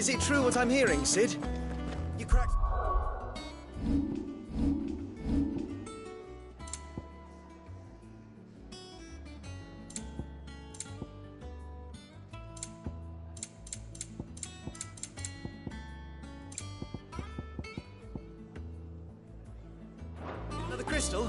Is it true what I'm hearing, Sid? You cracked... Another crystal?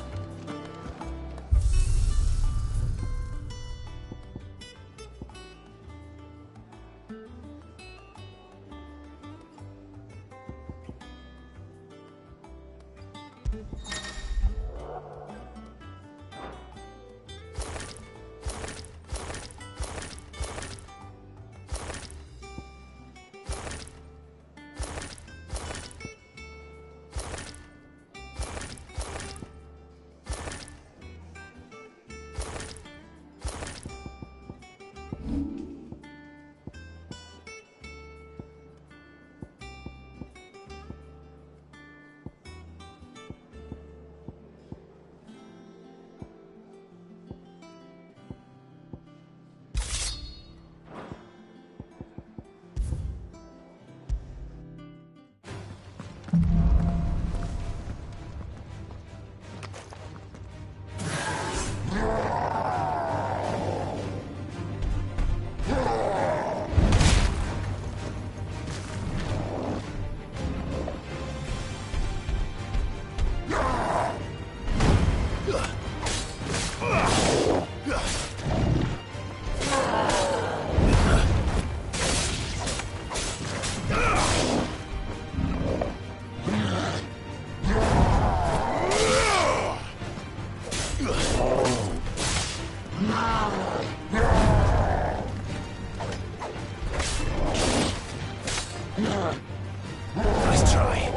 Nice try.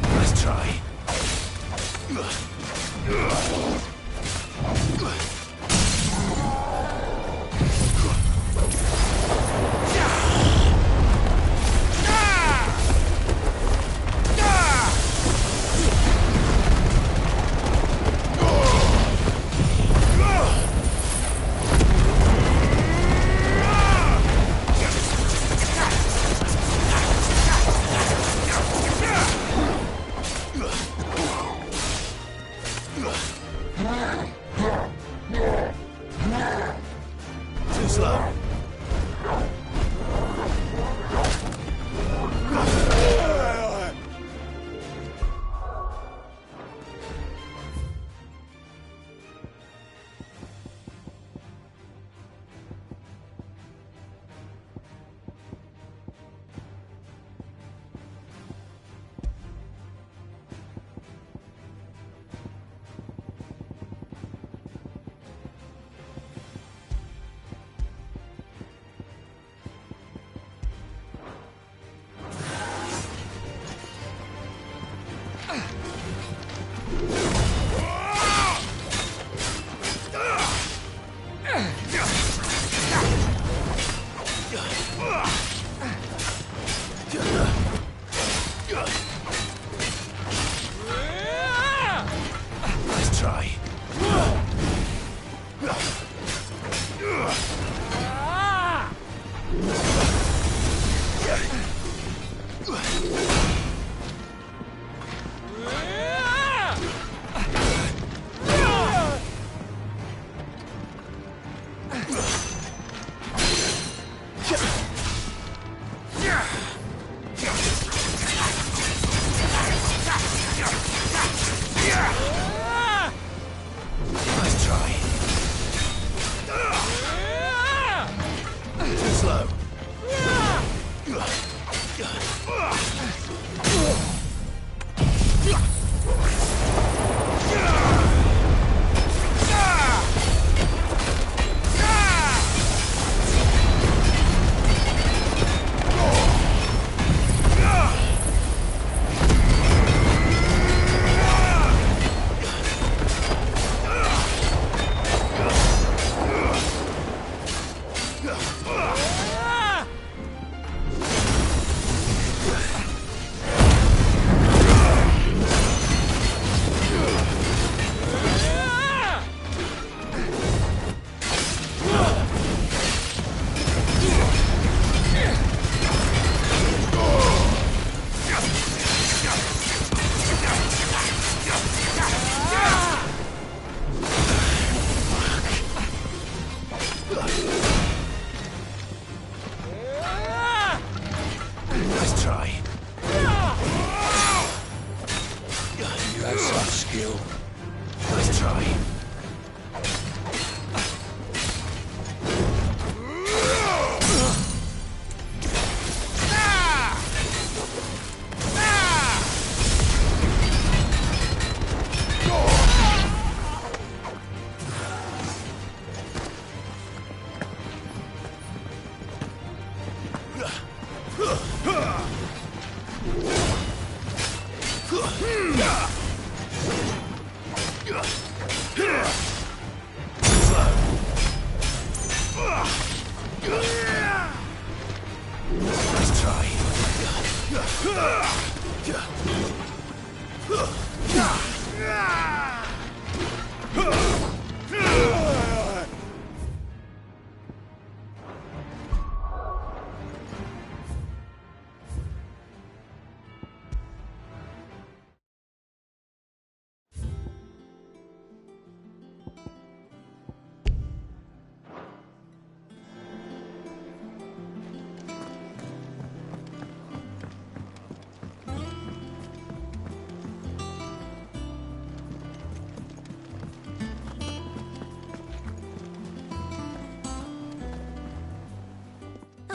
Nice try. Too slow. Nice try. Nice try.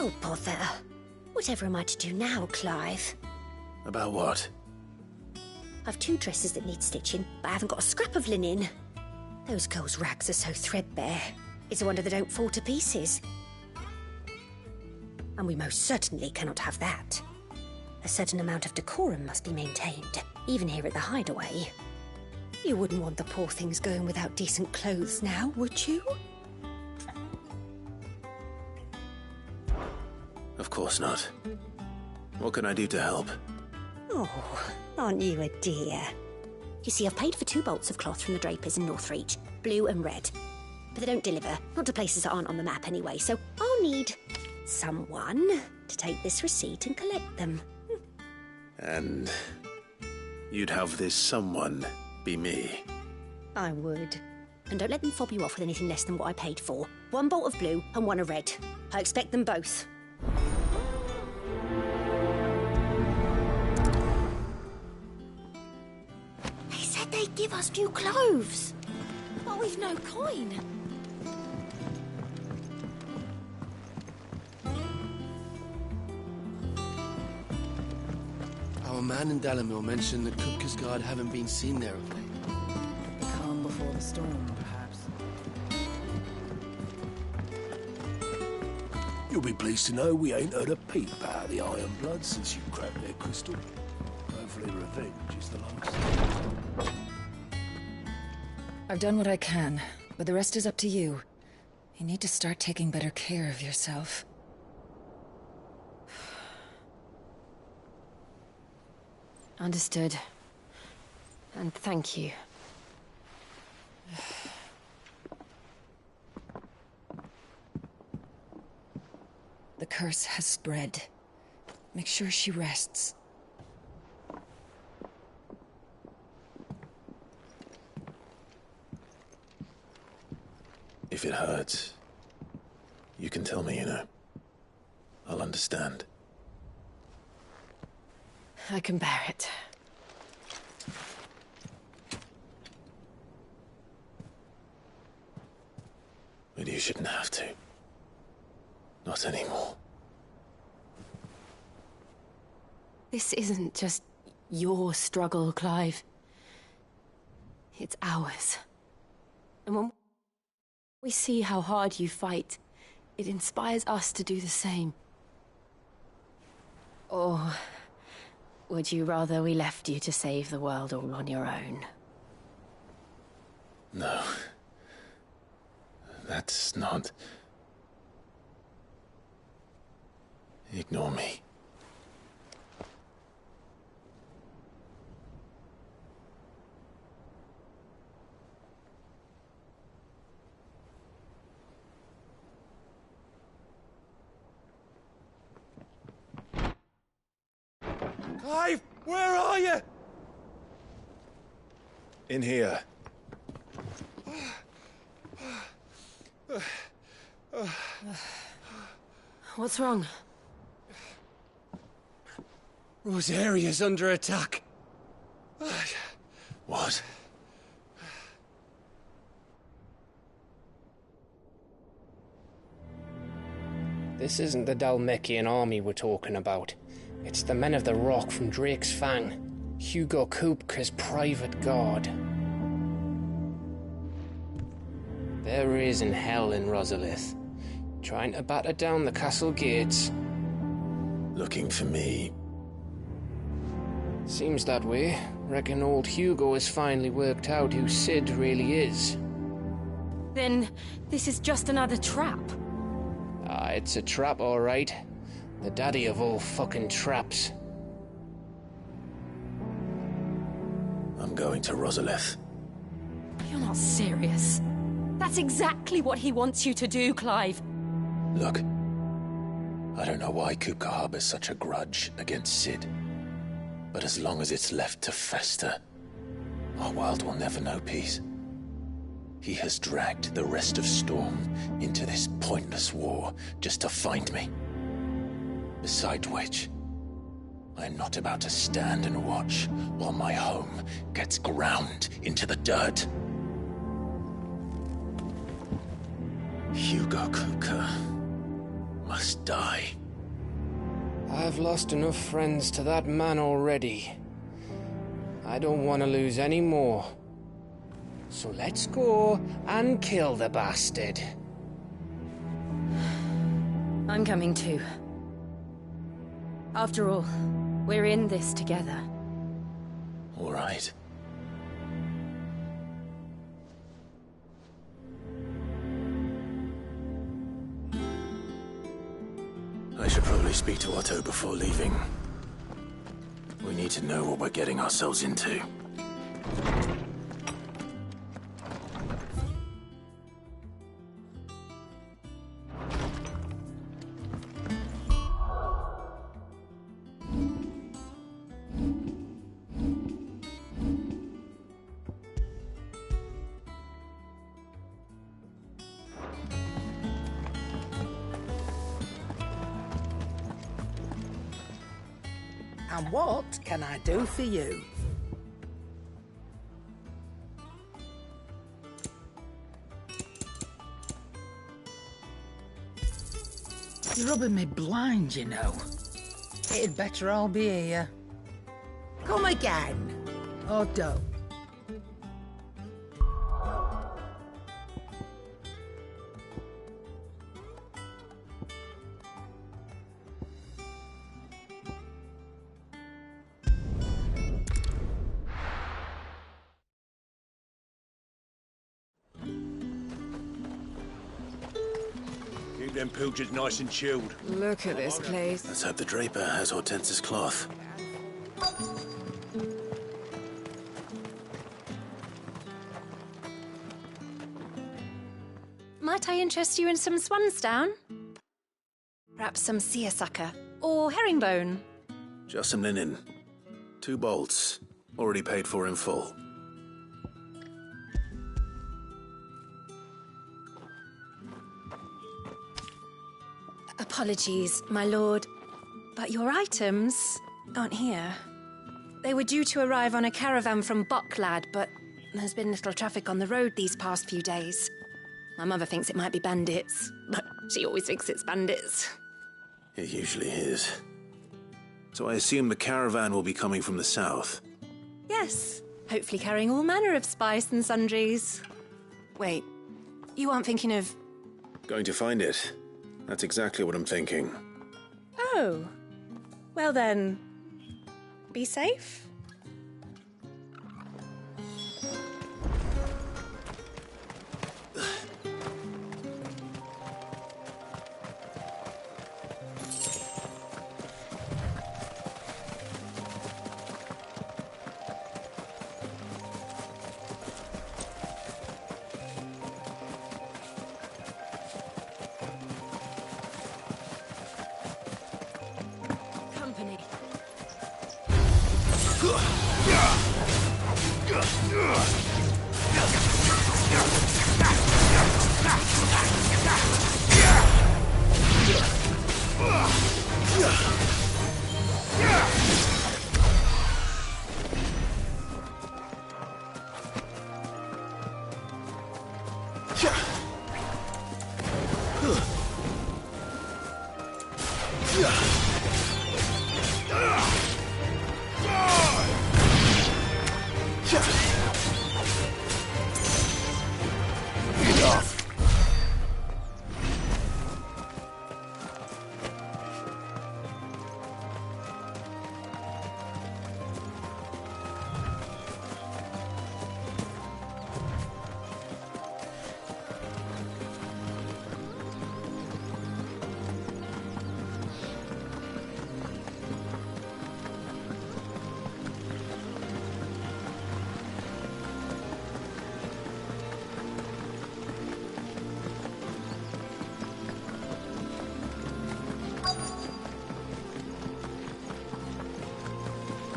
Oh, bother. Whatever am I to do now, Clive? About what? I've 2 dresses that need stitching, but I haven't got a scrap of linen. Those girls' rags are so threadbare. It's a wonder they don't fall to pieces. And we most certainly cannot have that. A certain amount of decorum must be maintained, even here at the Hideaway. You wouldn't want the poor things going without decent clothes now, would you? Of course not. What can I do to help? Oh, aren't you a dear? You see, I've paid for 2 bolts of cloth from the drapers in Northreach, blue and red. But they don't deliver, not to places that aren't on the map anyway, so I'll need someone to take this receipt and collect them. And you'd have this someone be me? I would. And don't let them fob you off with anything less than what I paid for. 1 bolt of blue and 1 of red. I expect them both. They said they'd give us new clothes. But we've no coin. Our man in Dalamil mentioned that Kupka's guard haven't been seen there of late. The calm before the storm, perhaps. You'll be pleased to know we ain't heard a peep out of the Iron Blood since you cracked their crystal. Hopefully revenge is the last. I've done what I can, but the rest is up to you. You need to start taking better care of yourself. Understood. And thank you. The curse has spread. Make sure she rests. If it hurts, you can tell me, you know. I'll understand. I can bear it. But you shouldn't have to. Not anymore. This isn't just your struggle, Clive. It's ours. And when we see how hard you fight, it inspires us to do the same. Or would you rather we left you to save the world all on your own? No. That's not... Ignore me. Clive, where are you? In here. What's wrong? Rosaria's under attack. What? This isn't the Dalmekian army we're talking about. It's the men of the Rock from Drake's Fang, Hugo Kupka's private guard. There is in hell in Rosalith, trying to batter down the castle gates. Looking for me? Seems that way. Reckon old Hugo has finally worked out who Sid really is. Then this is just another trap. Ah, it's a trap, all right. The daddy of all fucking traps. I'm going to Rosalith. You're not serious. That's exactly what he wants you to do, Clive. Look, I don't know why Kupka harbors such a grudge against Sid. But as long as it's left to fester, our world will never know peace. He has dragged the rest of Storm into this pointless war just to find me. Besides which, I am not about to stand and watch while my home gets ground into the dirt. Hugo Kupka must die. I've lost enough friends to that man already. I don't want to lose any more. So let's go and kill the bastard. I'm coming too. After all, we're in this together. All right. I should probably speak to Otto before leaving. We need to know what we're getting ourselves into. And what can I do for you? You're rubbing me blind, you know. It'd better all be here. Come again. Or don't. Keep them pilchards nice and chilled. Look at this place. Let's hope the Draper has Hortense's cloth. Might I interest you in some swansdown? Perhaps some seersucker or herringbone? Just some linen. 2 bolts. Already paid for in full. Apologies, my lord, but your items aren't here. They were due to arrive on a caravan from Bucklad, but there's been little traffic on the road these past few days. My mother thinks it might be bandits, but she always thinks it's bandits. It usually is. So I assume the caravan will be coming from the south. Yes, hopefully carrying all manner of spice and sundries. Wait, you aren't thinking of... Going to find it. That's exactly what I'm thinking. Oh, well then, be safe. Company.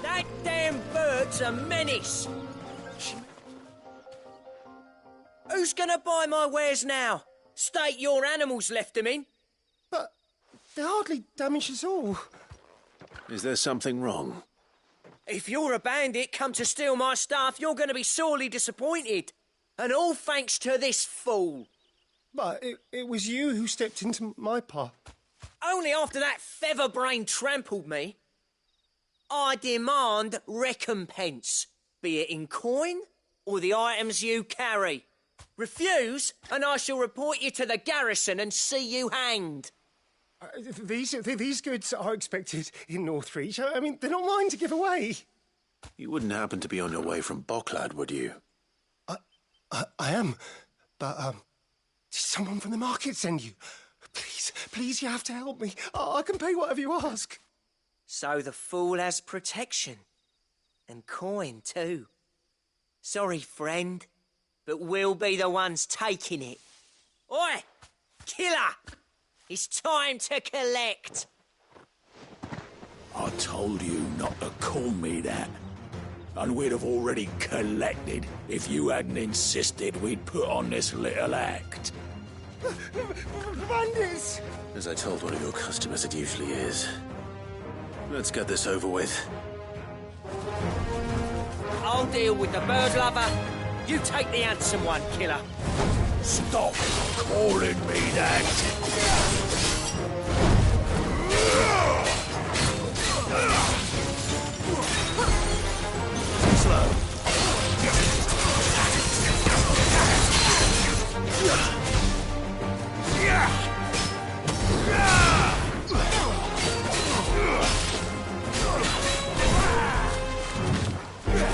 That damn bird's a menace! Who's gonna buy my wares now? State your animals left them in. But they hardly damaged us all. Is there something wrong? If you're a bandit come to steal my stuff, you're gonna be sorely disappointed. And all thanks to this fool. But it was you who stepped into my path. only after that feather-brain trampled me. I demand recompense, be it in coin or the items you carry. Refuse, and I shall report you to the garrison and see you hanged. These goods are expected in Northreach. I mean, they're not mine to give away. You wouldn't happen to be on your way from Bocklad, would you? I am, but, did someone from the market send you? Please, you have to help me. I can pay whatever you ask. So the fool has protection. And coin, too. Sorry, friend, but we'll be the ones taking it. Oi! Killer! It's time to collect. I told you not to call me that. And we'd have already collected if you hadn't insisted we'd put on this little act. Bandits! As I told one of your customers, it usually is. Let's get this over with. I'll deal with the bird lover. You take the handsome one, killer. Stop calling me that!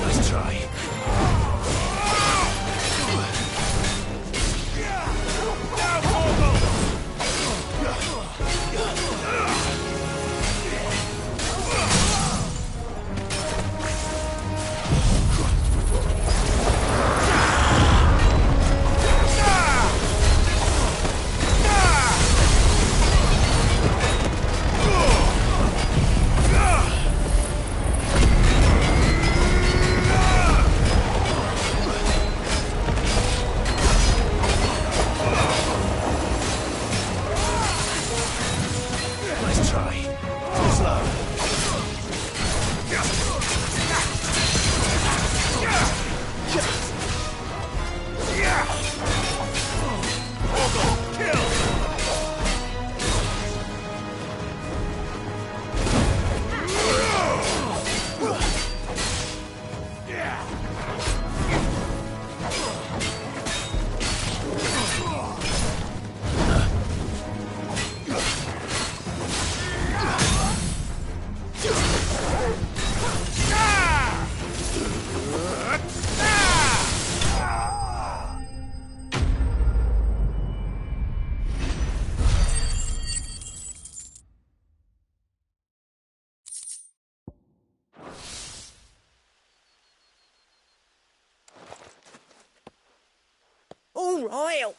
Let's try.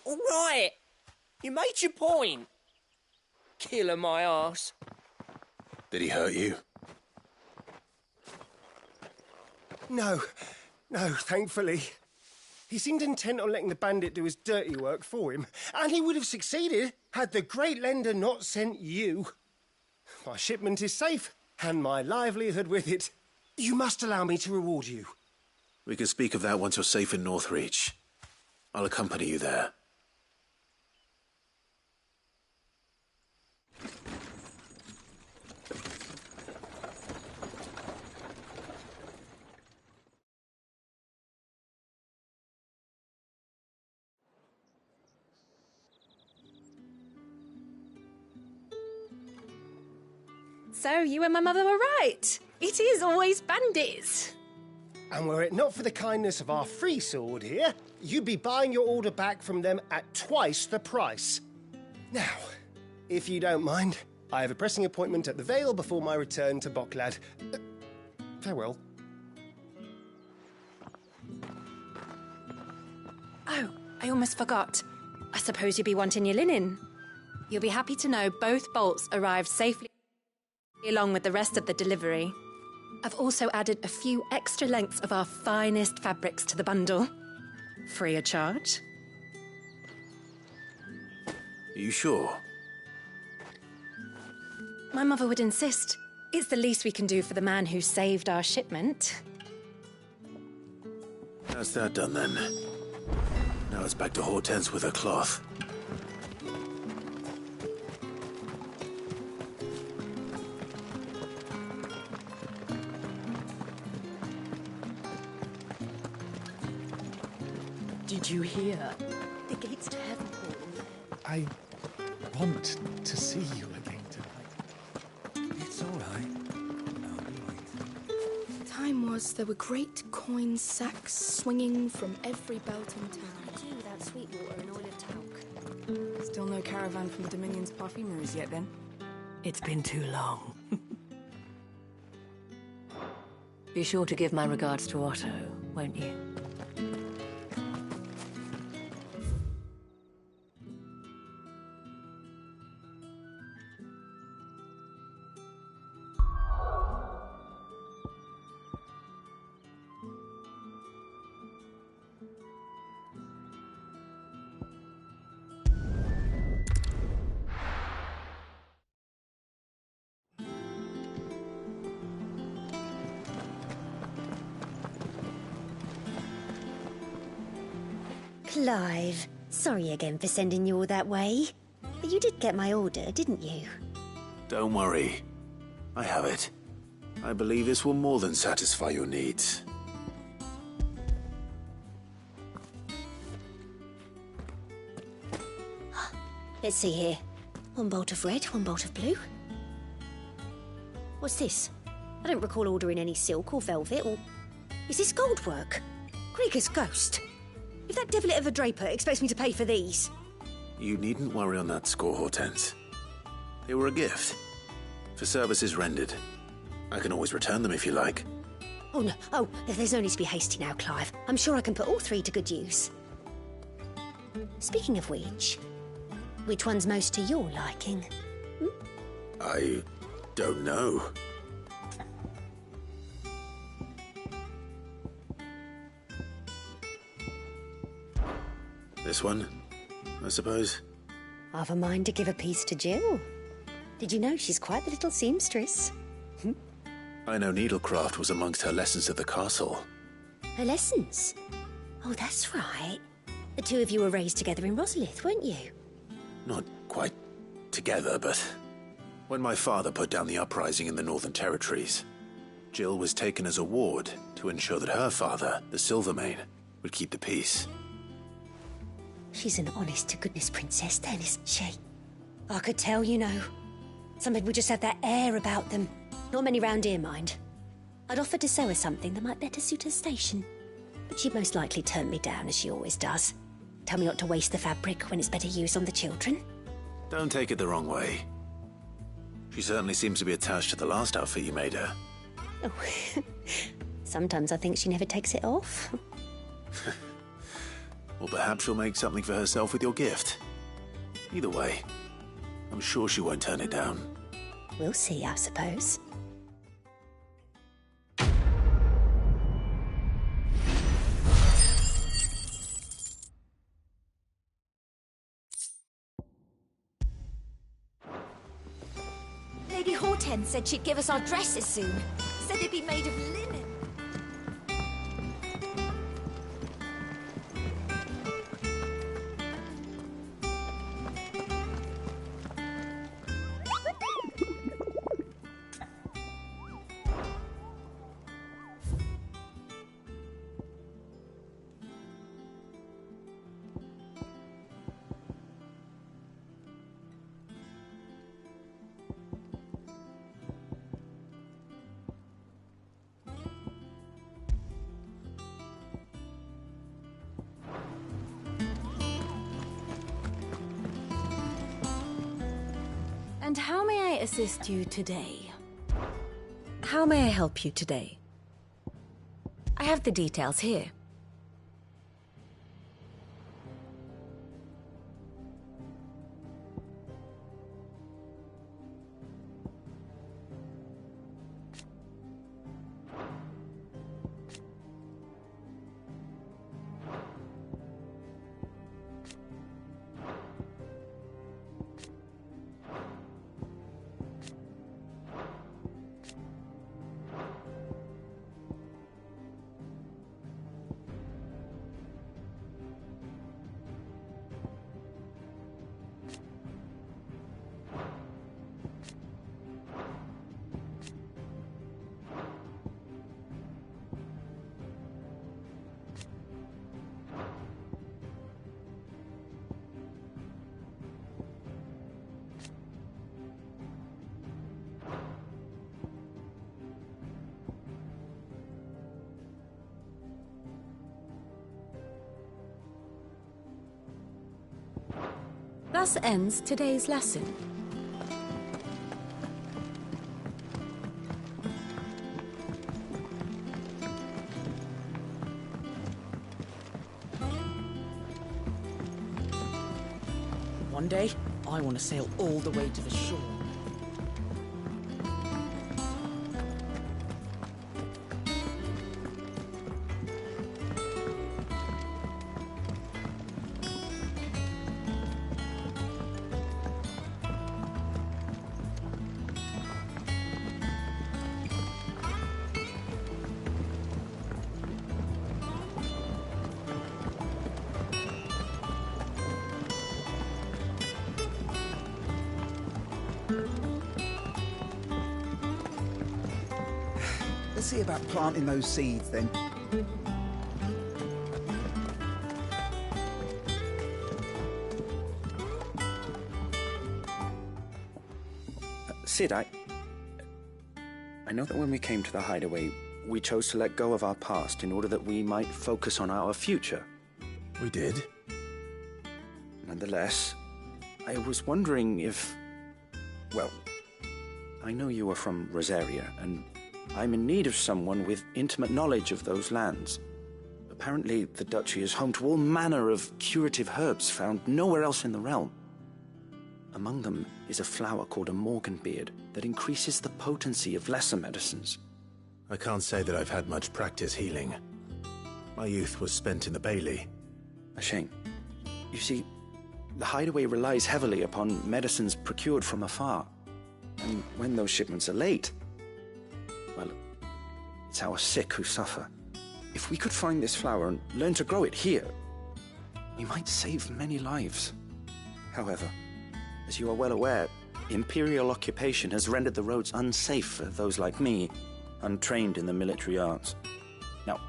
All right. You made your point. Killer my arse. Did he hurt you? No, thankfully. He seemed intent on letting the bandit do his dirty work for him, and he would have succeeded had the great lender not sent you. My shipment is safe, and my livelihood with it. You must allow me to reward you. We can speak of that once you're safe in Northreach. I'll accompany you there. So you and my mother were right. It is always bandits. And were it not for the kindness of our free sword here, you'd be buying your order back from them at twice the price. Now, if you don't mind, I have a pressing appointment at the Vale before my return to Bocklad. Farewell. Oh, I almost forgot. I suppose you'll be wanting your linen. You'll be happy to know both bolts arrived safely along with the rest of the delivery. I've also added a few extra lengths of our finest fabrics to the bundle. Free of charge. Are you sure? My mother would insist. It's the least we can do for the man who saved our shipment. That's that done then. Now it's back to Hortense with her cloth. Did you hear? The gates to heaven call. I want to see you again tonight. It's all right. I'll be waiting. Time was there were great coin sacks swinging from every belt in town. Do without Sweetwater and oil of talc. Still no caravan from the Dominion's perfumeries yet, then? It's been too long. Be sure to give my regards to Otto, won't you? Clive, sorry again for sending you all that way. But you did get my order, didn't you? Don't worry. I have it. I believe this will more than satisfy your needs. Let's see here. One bolt of red, one bolt of blue. What's this? I don't recall ordering any silk or velvet or... Is this gold work? Krieger's ghost. If that devilit of a draper expects me to pay for these... You needn't worry on that score, Hortense. They were a gift. For services rendered. I can always return them if you like. Oh, no. Oh, there's no need to be hasty now, Clive. I'm sure I can put all three to good use. Speaking of which one's most to your liking? I don't know. This one, I suppose. I've a mind to give a piece to Jill. Did you know she's quite the little seamstress? I know needlecraft was amongst her lessons at the castle. Her lessons? Oh, that's right. The two of you were raised together in Rosalith, weren't you? Not quite together, but... When my father put down the uprising in the Northern Territories, Jill was taken as a ward to ensure that her father, the Silvermane, would keep the peace. She's an honest-to-goodness princess then, isn't she? I could tell, you know. Some people just have that air about them. Not many round here, mind. I'd offered to sew her something that might better suit her station. But she'd most likely turn me down, as she always does. Tell me not to waste the fabric when it's better used on the children. Don't take it the wrong way. She certainly seems to be attached to the last outfit you made her. Oh, sometimes I think she never takes it off. Or perhaps she'll make something for herself with your gift. Either way, I'm sure she won't turn it down. We'll see, I suppose. Lady Hortense said she'd give us our dresses soon. Said they'd be made of linen. And how may I assist you today? How may I help you today? I have the details here. Thus ends today's lesson. One day, I want to sail all the way to the shore. Let's see about planting those seeds then. Sid, I know that when we came to the hideaway, we chose to let go of our past in order that we might focus on our future. We did. Nonetheless, I was wondering if... Well, I know you are from Rosaria, and I'm in need of someone with intimate knowledge of those lands. Apparently, the duchy is home to all manner of curative herbs found nowhere else in the realm. Among them is a flower called a morganbeard that increases the potency of lesser medicines. I can't say that I've had much practice healing. My youth was spent in the Bailey. A shame. You see, the hideaway relies heavily upon medicines procured from afar. And when those shipments are late, well, it's our sick who suffer. If we could find this flower and learn to grow it here, we might save many lives. However, as you are well aware, imperial occupation has rendered the roads unsafe for those like me, untrained in the military arts. Now,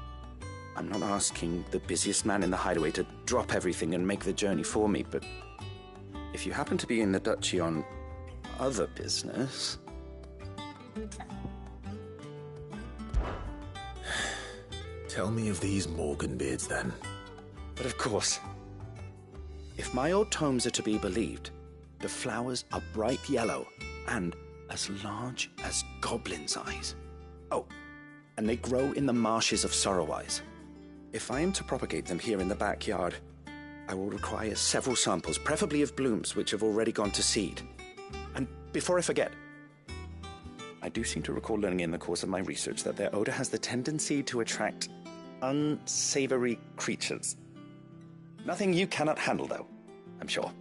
I'm not asking the busiest man in the hideaway to drop everything and make the journey for me, but if you happen to be in the duchy on other business... Tell me of these morganbeards, then. But of course. If my old tomes are to be believed, the flowers are bright yellow and as large as goblins' eyes. Oh, and they grow in the marshes of Sorrowise. If I am to propagate them here in the backyard, I will require several samples, preferably of blooms which have already gone to seed. And before I forget, I do seem to recall learning in the course of my research that their odor has the tendency to attract unsavory creatures. Nothing you cannot handle, though, I'm sure.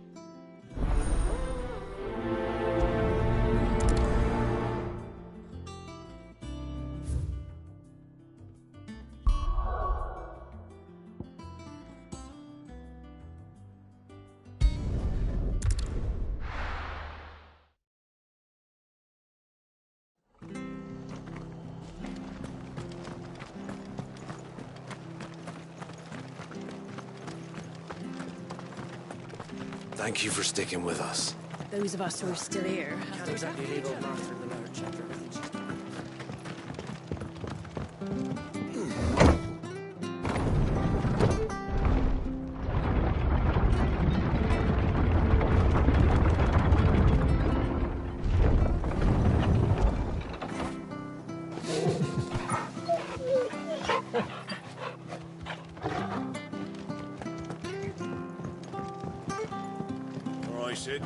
Thank you for sticking with us. Those of us who are still here. Can't exactly leave old master in the lurch after Sid.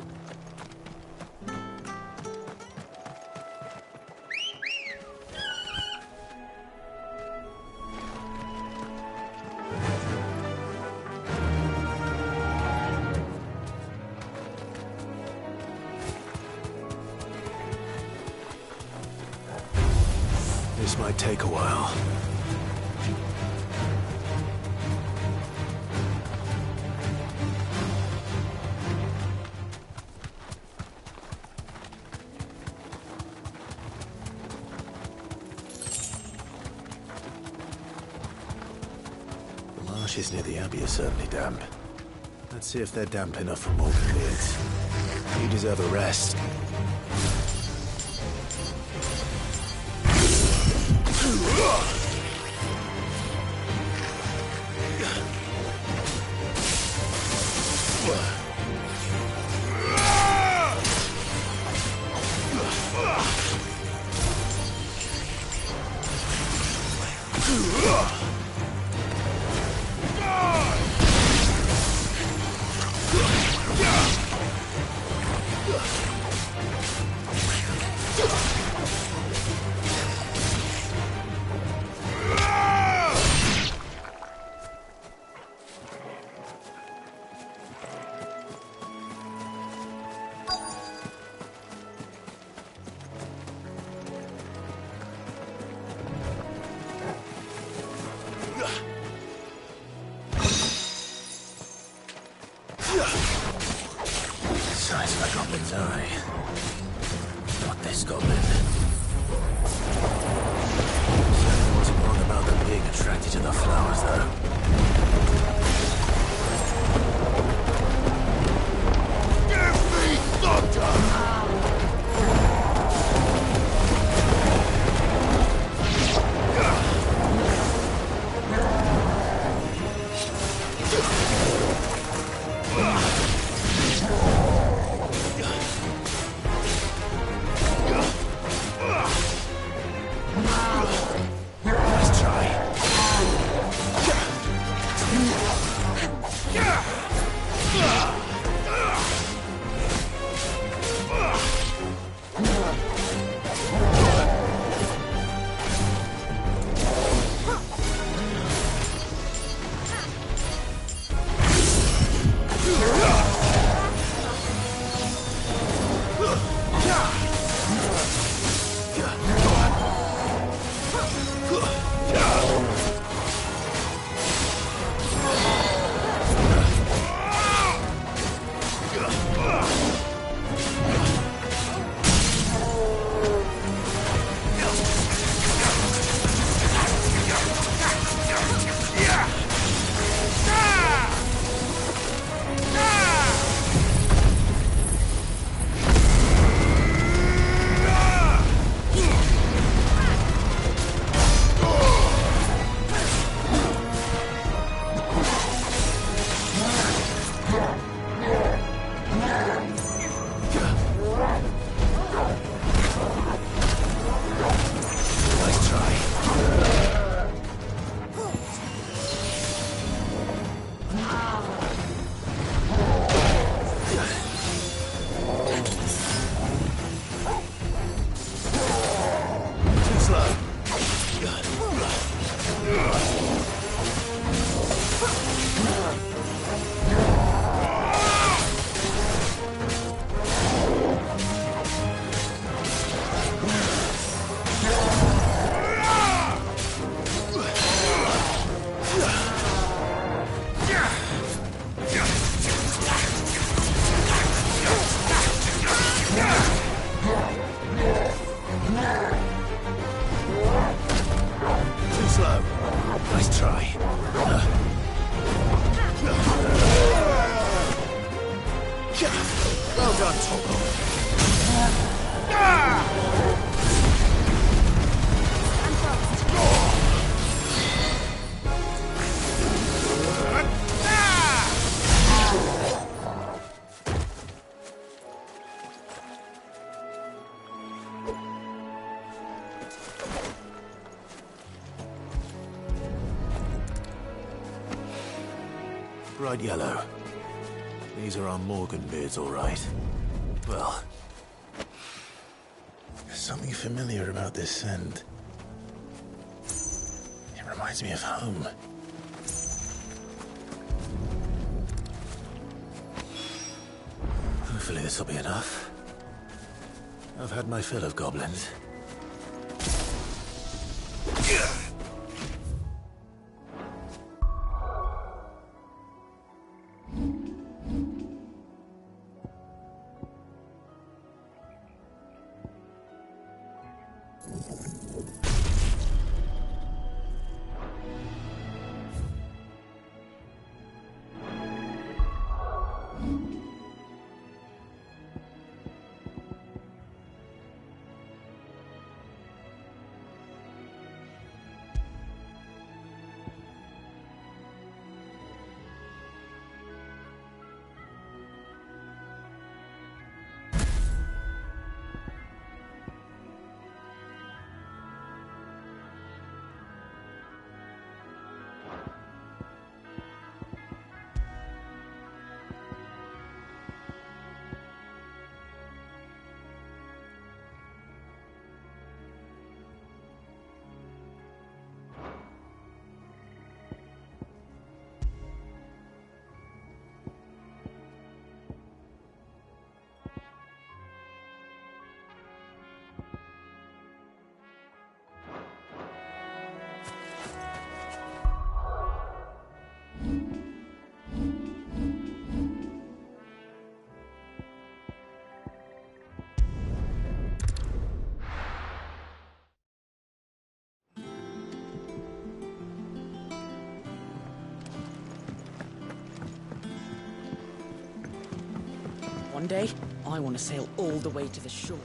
This might take a while. The marshes near the Abbey are certainly damp. Let's see if they're damp enough for morganbeards. You deserve a rest. other goblin's eye. Not this goblin. Certainly wasn't wrong about them being attracted to the flowers, though. Give me thunder! Bright yellow. These are our Morgan beards, all right. Well, there's something familiar about this scent. It reminds me of home. Hopefully this will be enough. I've had my fill of goblins. One day, I want to sail all the way to the shore.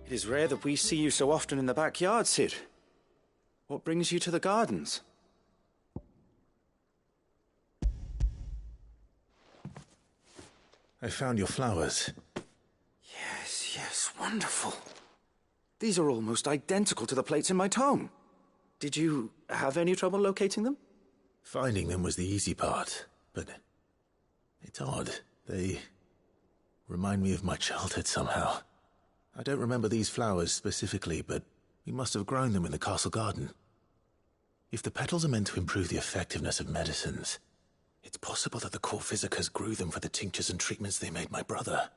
It is rare that we see you so often in the backyard, Sid. What brings you to the gardens? I found your flowers. Yes, yes, wonderful. These are almost identical to the plates in my tome. Did you have any trouble locating them? Finding them was the easy part, but it's odd. They remind me of my childhood somehow. I don't remember these flowers specifically, but we must have grown them in the castle garden. If the petals are meant to improve the effectiveness of medicines, it's possible that the court physicers grew them for the tinctures and treatments they made my brother.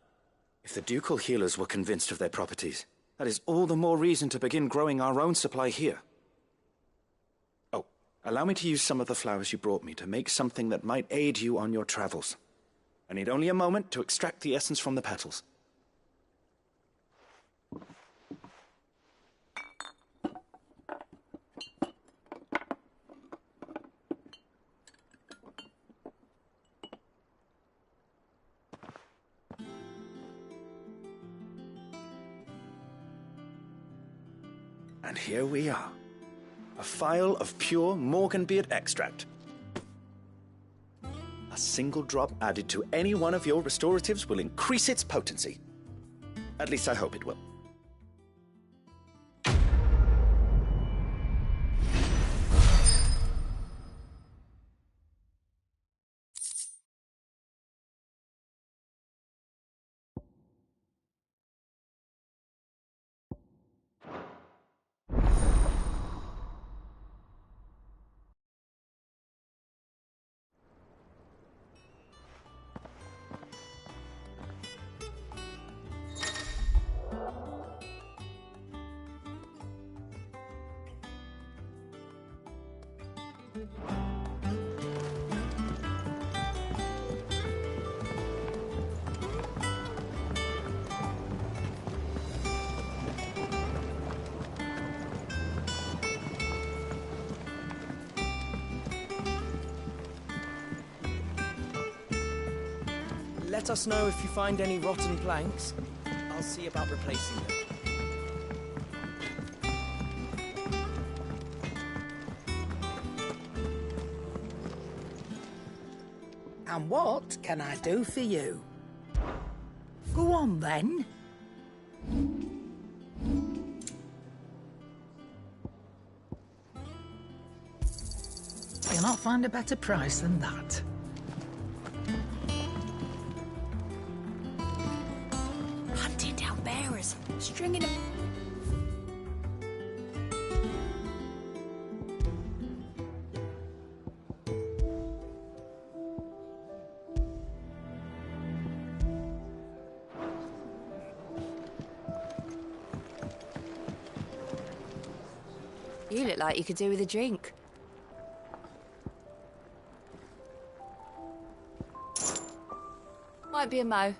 If the ducal healers were convinced of their properties, that is all the more reason to begin growing our own supply here. Oh, allow me to use some of the flowers you brought me to make something that might aid you on your travels. I need only a moment to extract the essence from the petals. And here we are. A phial of pure Morganbeard extract. A single drop added to any one of your restoratives will increase its potency. At least I hope it will. Let us know if you find any rotten planks. I'll see about replacing them. And what can I do for you? Go on, then. You'll not find a better price than that. Hunting down bearers, stringing them. You look like you could do with a drink. Might be a mo.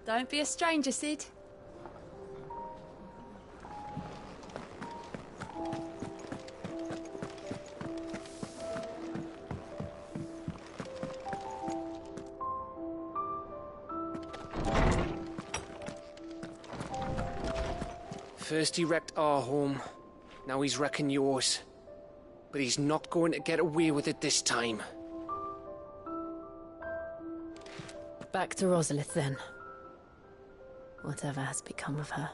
Don't be a stranger, Sid. First he wrecked our home, now he's wrecking yours. But he's not going to get away with it this time. Back to Rosalith, then. Whatever has become of her.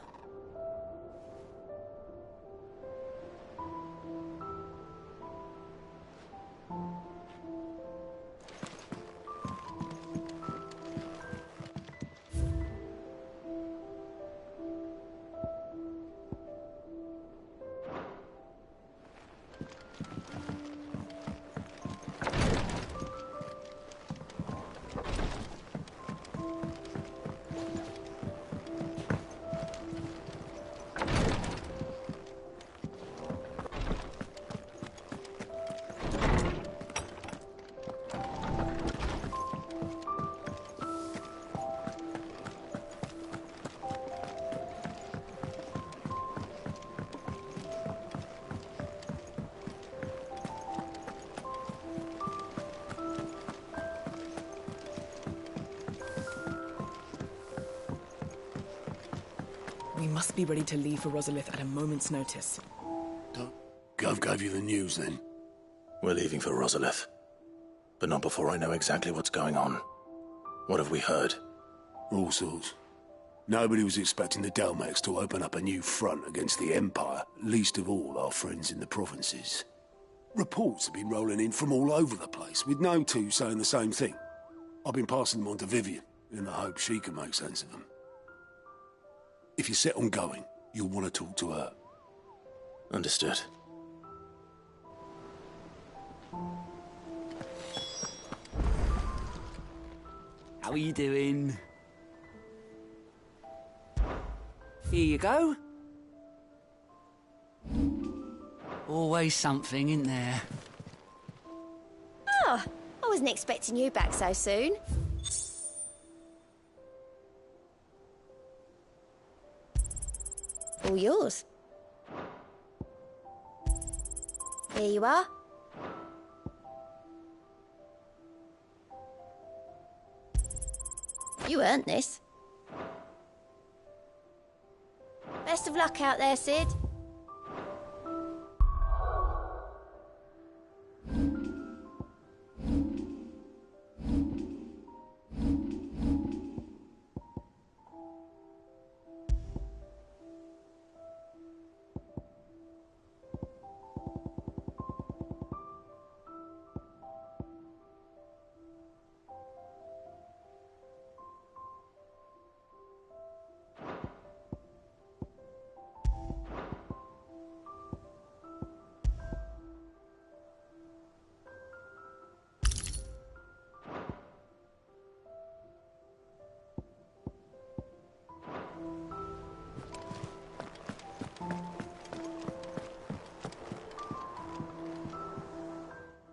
must be ready to leave for Rosalith at a moment's notice. Gov gave you the news, then? We're leaving for Rosalith. But not before I know exactly what's going on. What have we heard? All sorts. Nobody was expecting the Delmex to open up a new front against the Empire, least of all our friends in the provinces. Reports have been rolling in from all over the place, with no two saying the same thing. I've been passing them on to Vivian, in the hope she can make sense of them. If you're set on going, you'll want to talk to her. Understood. How are you doing? Here you go. Always something, isn't there? Oh, I wasn't expecting you back so soon. All yours. Here you are. You earned this. Best of luck out there, Sid.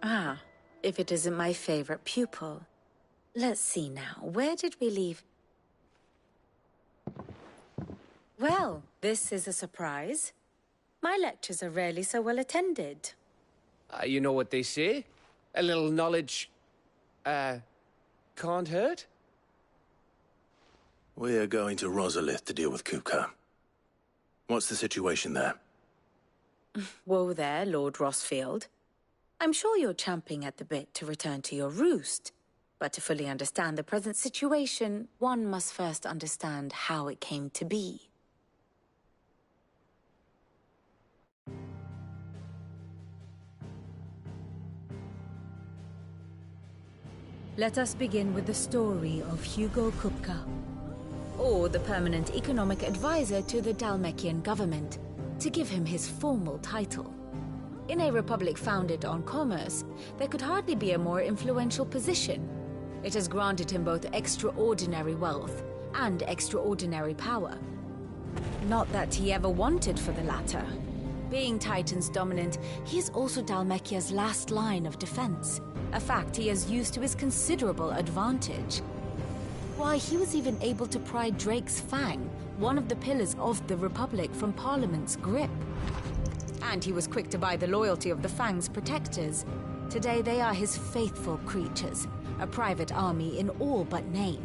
Ah, if it isn't my favorite pupil. Let's see now, where did we leave? Well, this is a surprise. My lectures are rarely so well attended. You know what they say? A little knowledge, can't hurt? We're going to Rosalith to deal with Kupka. What's the situation there? Whoa there, Lord Rossfield. I'm sure you're champing at the bit to return to your roost. But to fully understand the present situation, one must first understand how it came to be. Let us begin with the story of Hugo Kupka, or the permanent economic advisor to the Dalmekian government, to give him his formal title. In a republic founded on commerce, there could hardly be a more influential position. It has granted him both extraordinary wealth and extraordinary power. Not that he ever wanted for the latter. Being Titan's dominant, he is also Dalmekia's last line of defense, a fact he has used to his considerable advantage. Why, he was even able to pry Drake's Fang, one of the pillars of the Republic, from Parliament's grip. And he was quick to buy the loyalty of the Fang's protectors. Today they are his faithful creatures, a private army in all but name.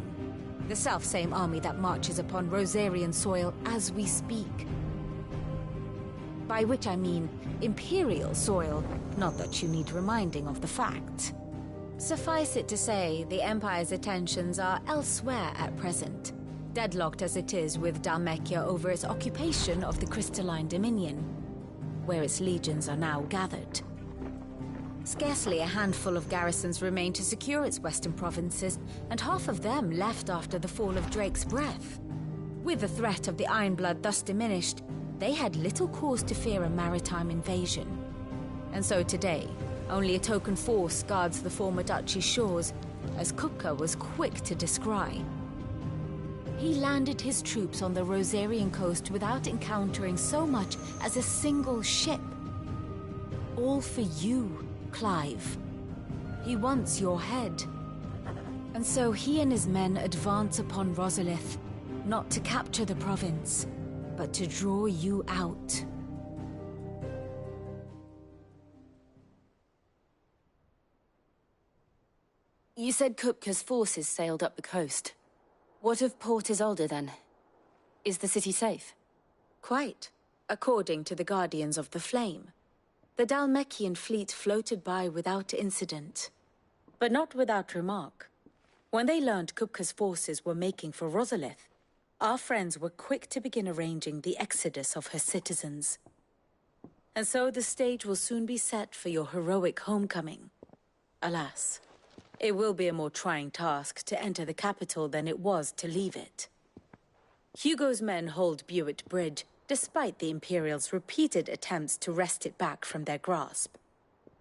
The self-same army that marches upon Rosarian soil as we speak. By which I mean Imperial soil, not that you need reminding of the fact. Suffice it to say, the Empire's attentions are elsewhere at present, deadlocked as it is with Dalmekia over its occupation of the Crystalline Dominion, where its legions are now gathered. Scarcely a handful of garrisons remain to secure its western provinces, and half of them left after the fall of Drake's Breath. With the threat of the Ironblood thus diminished, they had little cause to fear a maritime invasion. And so today, only a token force guards the former duchy's shores, as Kupka was quick to descry. He landed his troops on the Rosarian coast without encountering so much as a single ship. All for you, Clive. He wants your head. And so he and his men advance upon Rosalith, not to capture the province, but to draw you out. You said Kupka's forces sailed up the coast. What of Port Isolde, then? Is the city safe? Quite, according to the Guardians of the Flame. The Dhalmekian fleet floated by without incident, but not without remark. When they learned Kupka's forces were making for Rosalith, our friends were quick to begin arranging the exodus of her citizens. And so the stage will soon be set for your heroic homecoming. Alas, it will be a more trying task to enter the capital than it was to leave it. Hugo's men hold Buet Bridge, despite the Imperials' repeated attempts to wrest it back from their grasp.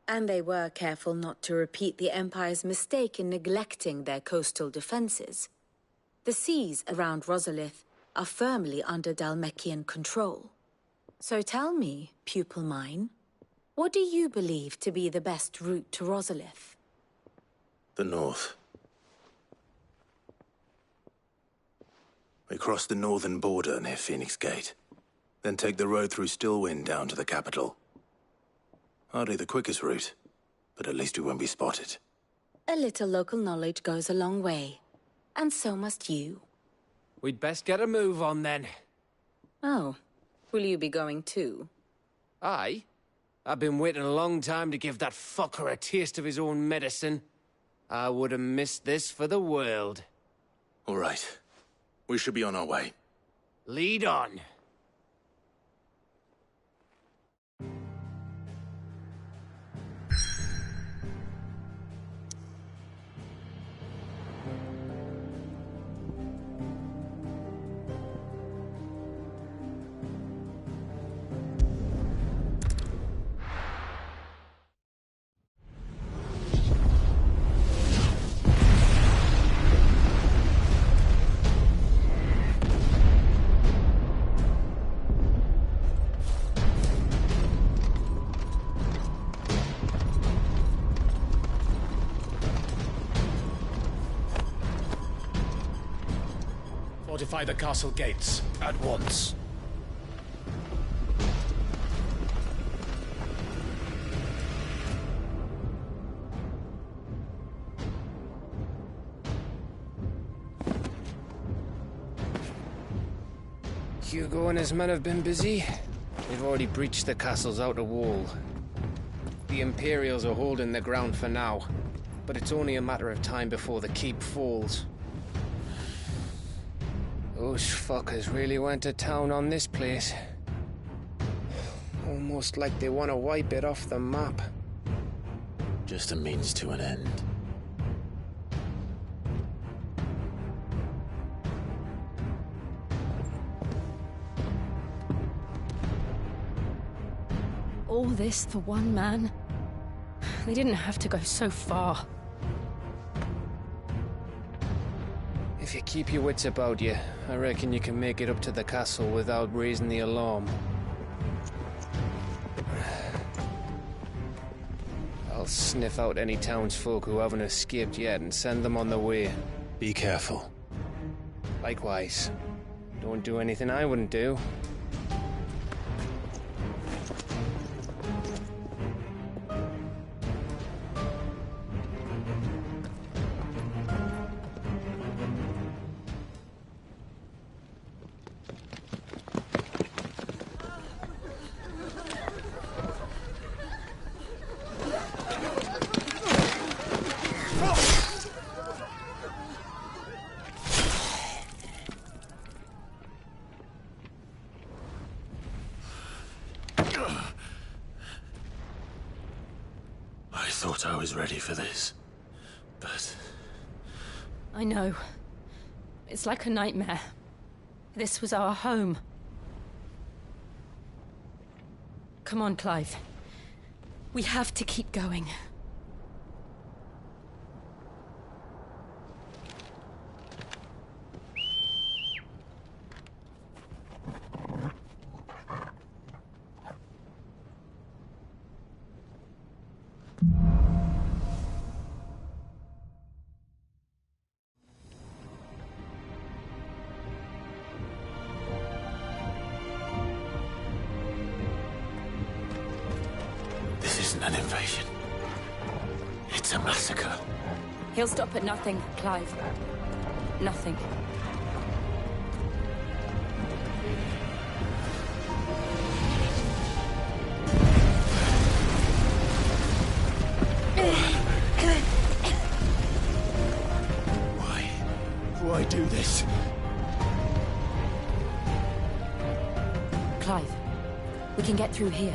And they were careful not to repeat the Empire's mistake in neglecting their coastal defenses. The seas around Rosalith are firmly under Dhalmekian control. So tell me, pupil mine, what do you believe to be the best route to Rosalith? The north. We cross the northern border near Phoenix Gate, then take the road through Stillwind down to the capital. Hardly the quickest route, but at least we won't be spotted. A little local knowledge goes a long way, and so must you. We'd best get a move on then. Oh, will you be going too? Aye. I've been waiting a long time to give that fucker a taste of his own medicine. I would have missed this for the world. All right. We should be on our way. Lead on. Fortify the castle gates at once. Hugo and his men have been busy. They've already breached the castle's outer wall. The Imperials are holding the ground for now, but it's only a matter of time before the keep falls. Those fuckers really went to town on this place. Almost like they want to wipe it off the map. Just a means to an end. All this for one man? They didn't have to go so far. If you keep your wits about you, I reckon you can make it up to the castle without raising the alarm. I'll sniff out any townsfolk who haven't escaped yet and send them on their way. Be careful. Likewise. Don't do anything I wouldn't do. I thought I was ready for this, but... I know. It's like a nightmare. This was our home. Come on, Clive. We have to keep going. This isn't an invasion. It's a massacre. He'll stop at nothing, Clive. Nothing. We can get through here.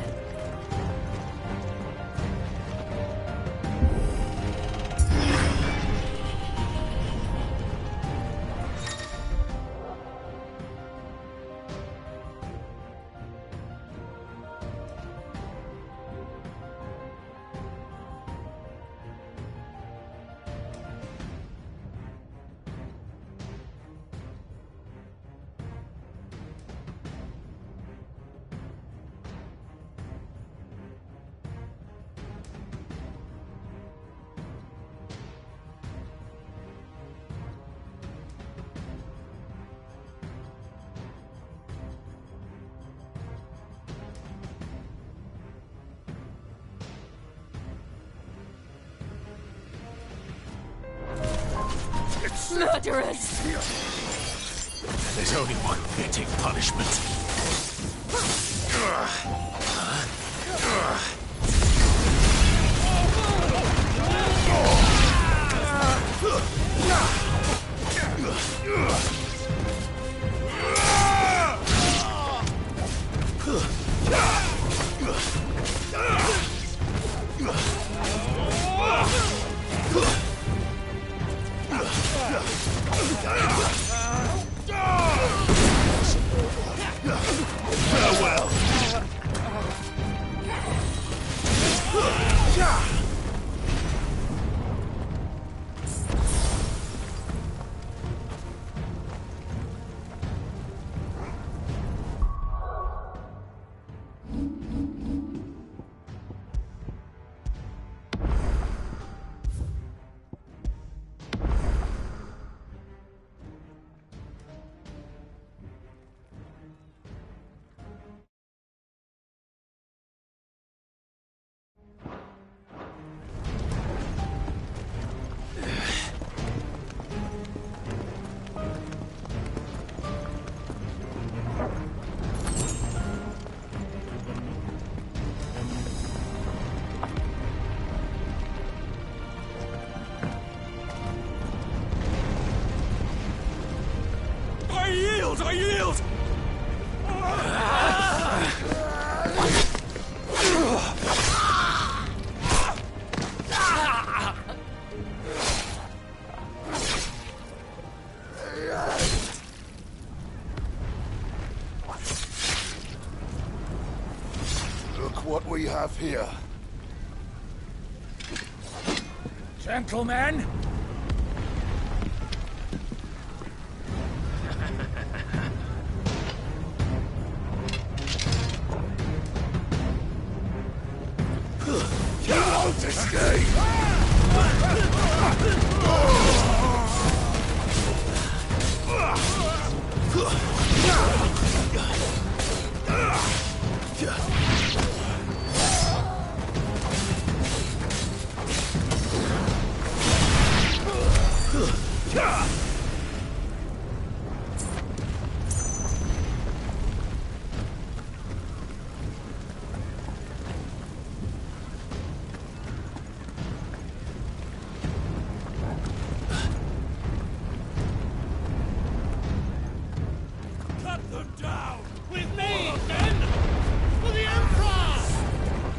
Murderers! There's only one fitting punishment. Farewell. I yield! Look what we have here. Gentlemen! Escape!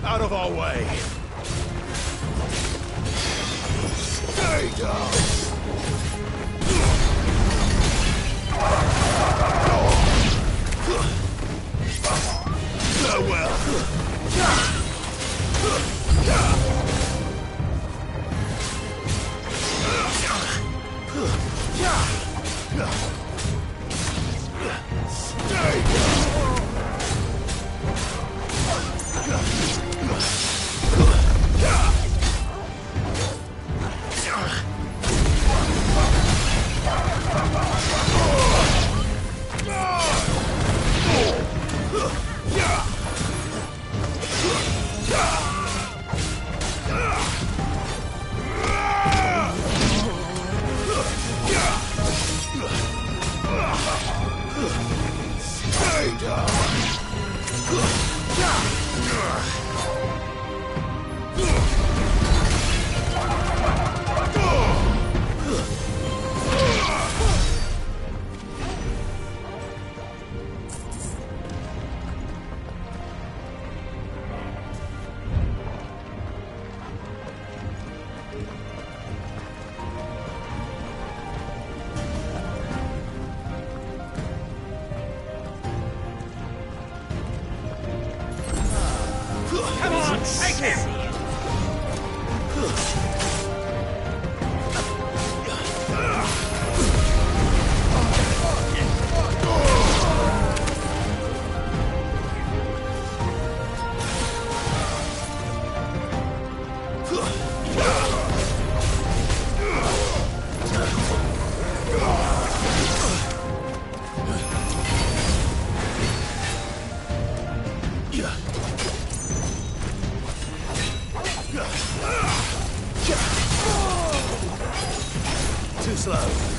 Out of our way! Stay down! Farewell! Stay down! Take him! Too slow.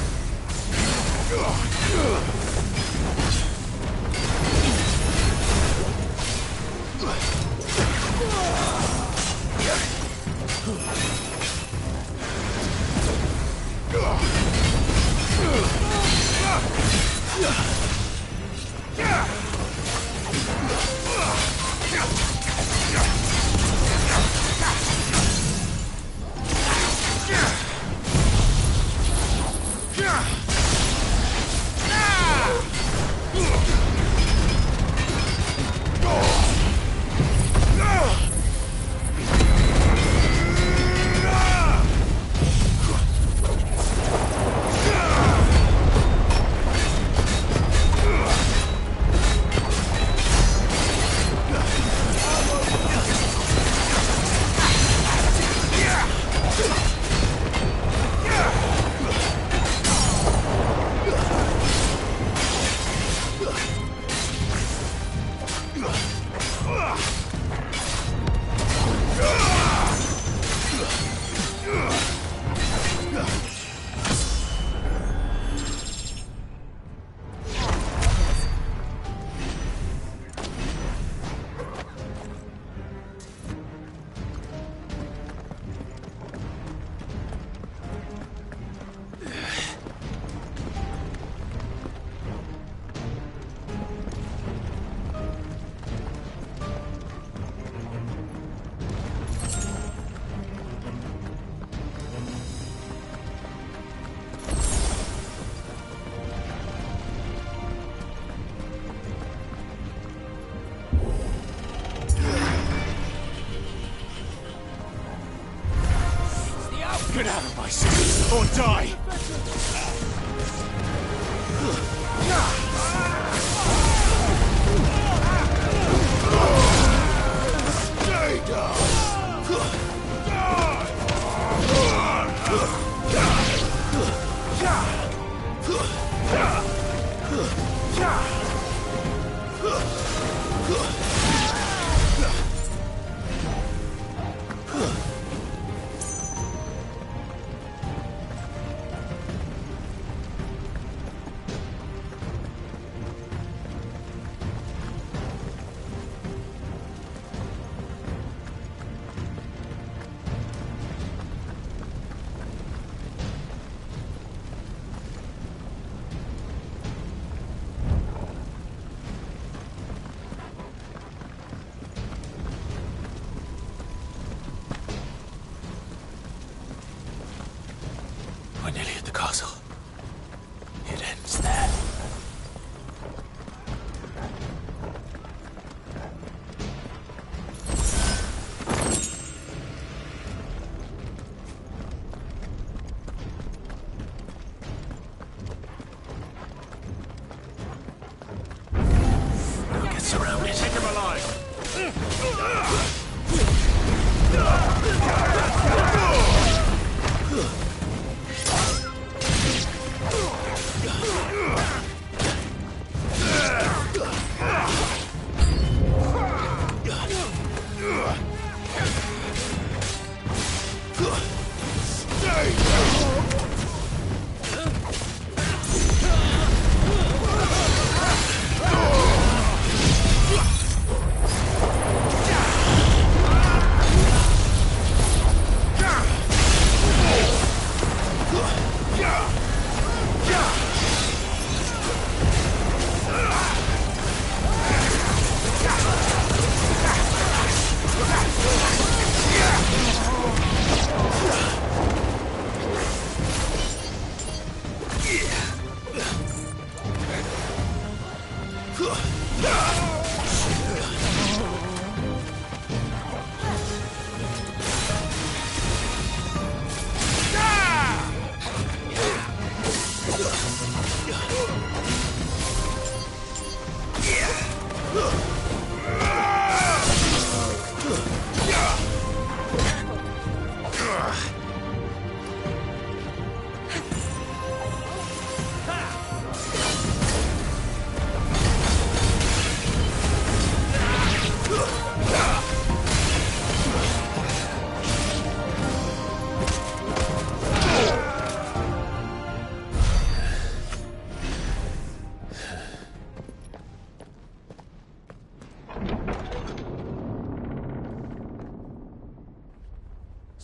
Get out of my sight, or die! Stay down!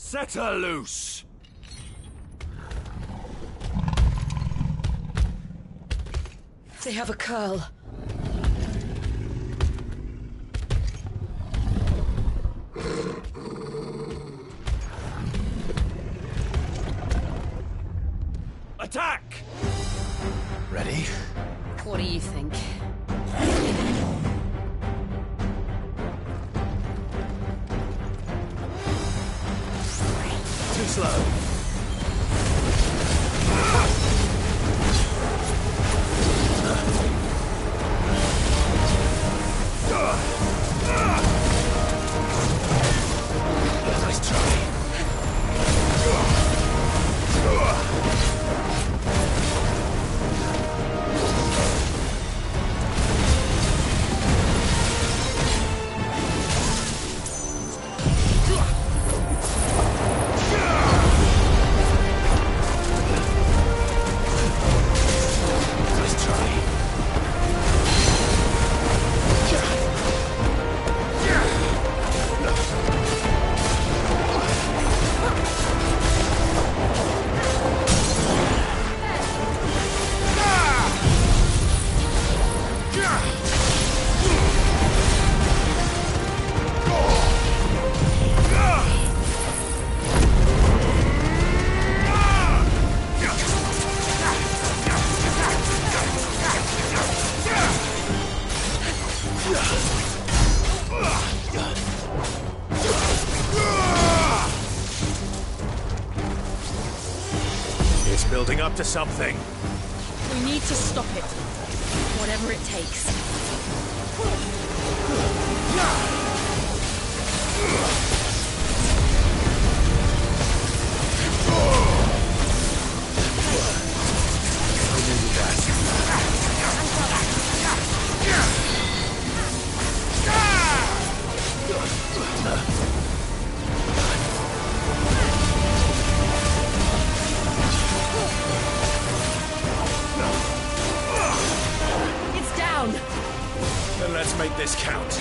Set her loose! They have a curl. Attack! Ready? What do you think? Too slow. Nice try. It's building up to something. We need to stop it. Whatever it takes. It's down. Then let's make this count.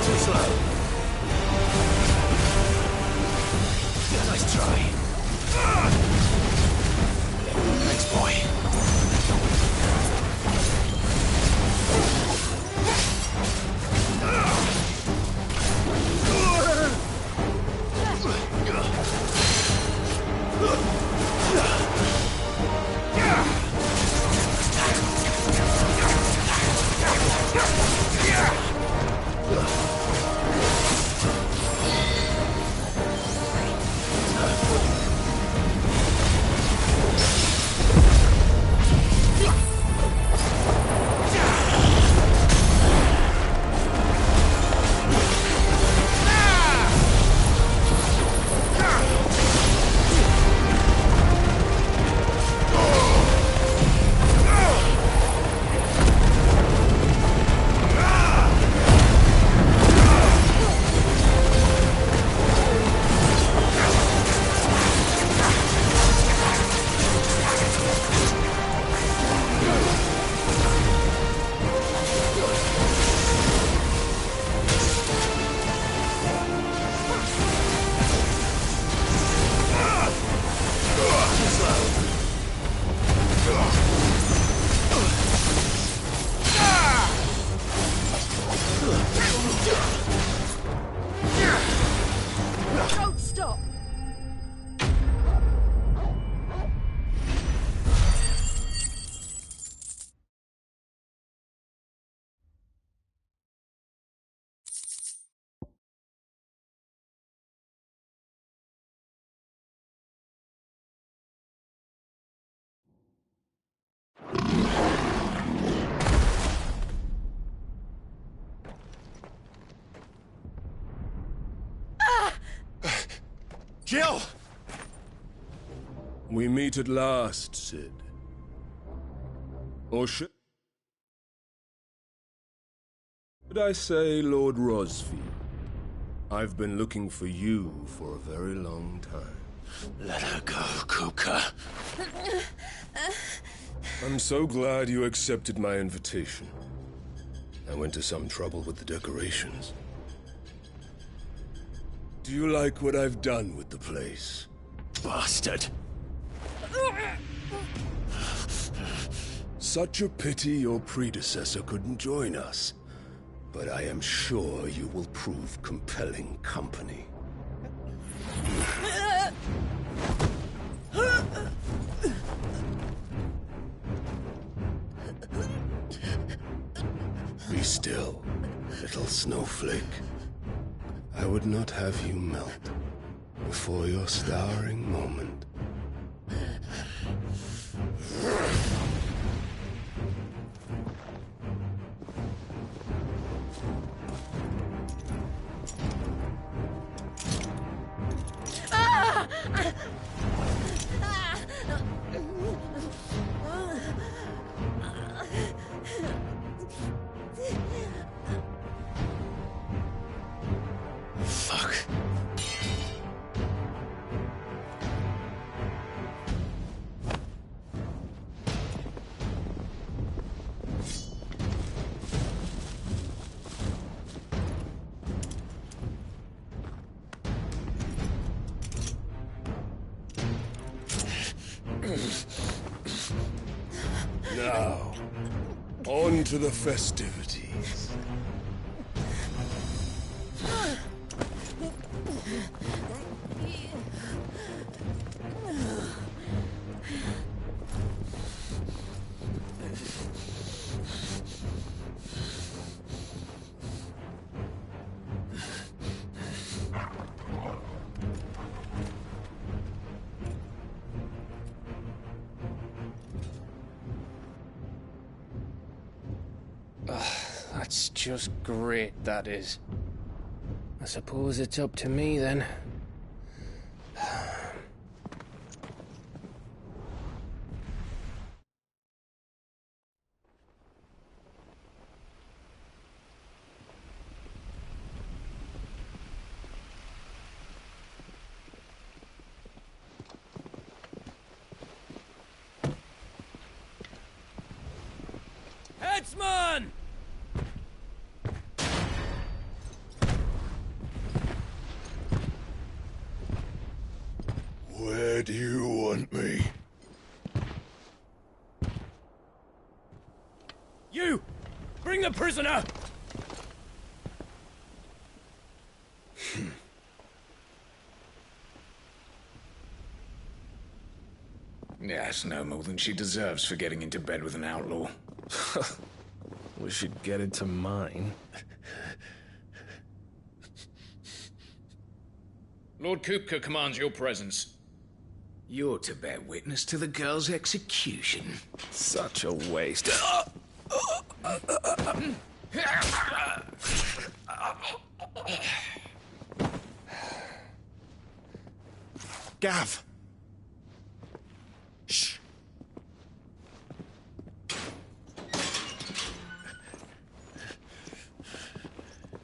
Too slow. Nice try. Thanks, boy. Don't stop. Jill! We meet at last, Sid. Or should I say Lord Rosfield? I've been looking for you for a very long time. Let her go, Kupka. I'm so glad you accepted my invitation. I went to some trouble with the decorations. Do you like what I've done with the place? Bastard! Such a pity your predecessor couldn't join us. But I am sure you will prove compelling company. Be still, little snowflake. I would not have you melt before your starring moment. Fuck. Now, on to the festivities. That's just great, that is. I suppose it's up to me, then. Headsman! Where do you want me? You! Bring the prisoner! Yes, no more than she deserves for getting into bed with an outlaw. We should get into mine. Lord Kupka commands your presence. You're to bear witness to the girl's execution. Such a waste. Gav! Shh!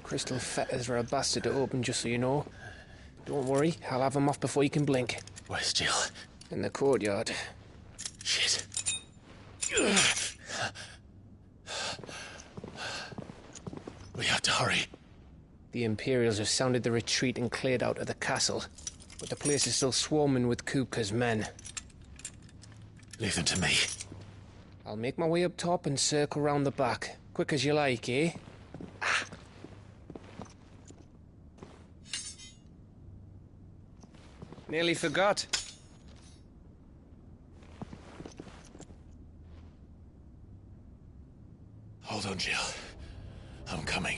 Crystal fetters are a bastard to open, just so you know. Don't worry, I'll have them off before you can blink. Where's Jill? In the courtyard. Shit. We have to hurry. The Imperials have sounded the retreat and cleared out of the castle, but the place is still swarming with Kupka's men. Leave them to me. I'll make my way up top and circle round the back. Quick as you like, eh? Nearly forgot. Hold on, Jill. I'm coming.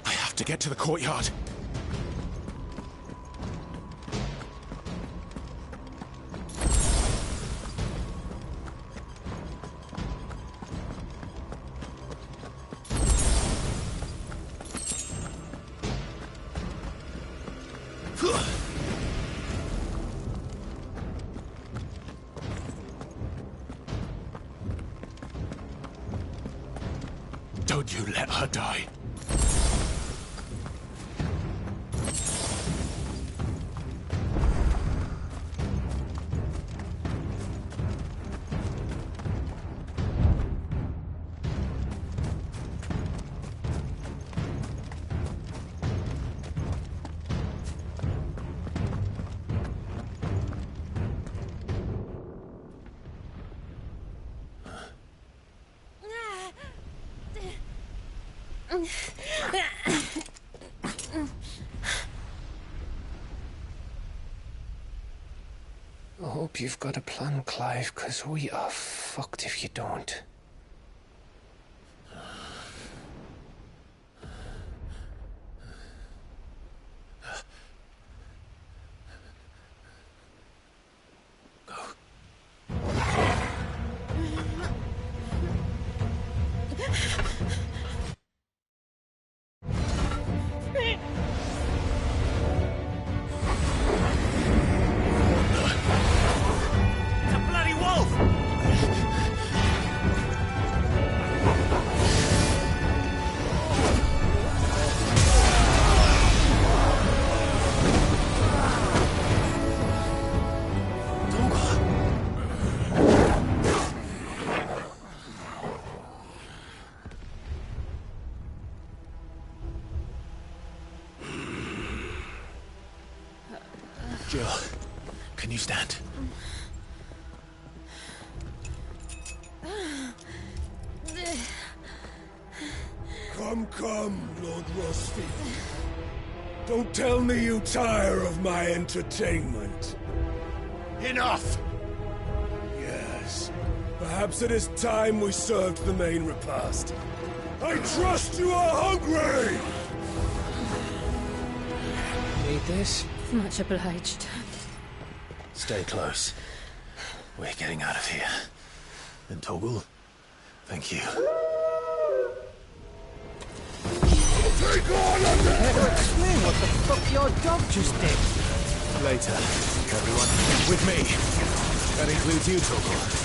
I have to get to the courtyard. could you let her die? I hope you've got a plan, Clive, because we are fucked if you don't. Jill, can you stand? Come, Lord Rosfield. Don't tell me you tire of my entertainment. Enough! Yes. Perhaps it is time we served the main repast. I trust you are hungry! Need this? Much obliged. Stay close. We're getting out of here. And Toggle, thank you. Take on under! Explain what the fuck your dog just did. Later, everyone. With me. That includes you, Toggle.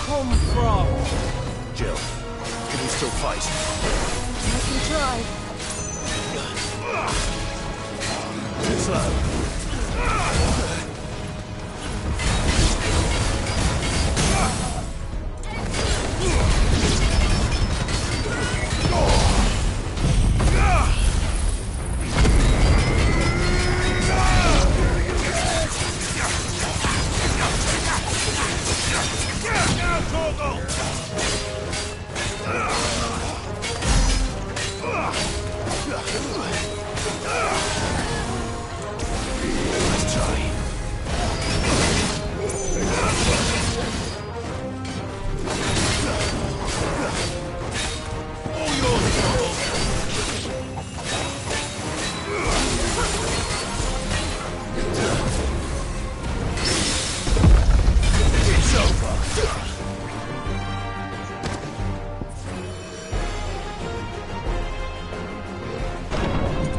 Come from? Jill, can you still fight? I can try. Too slow. Let's try.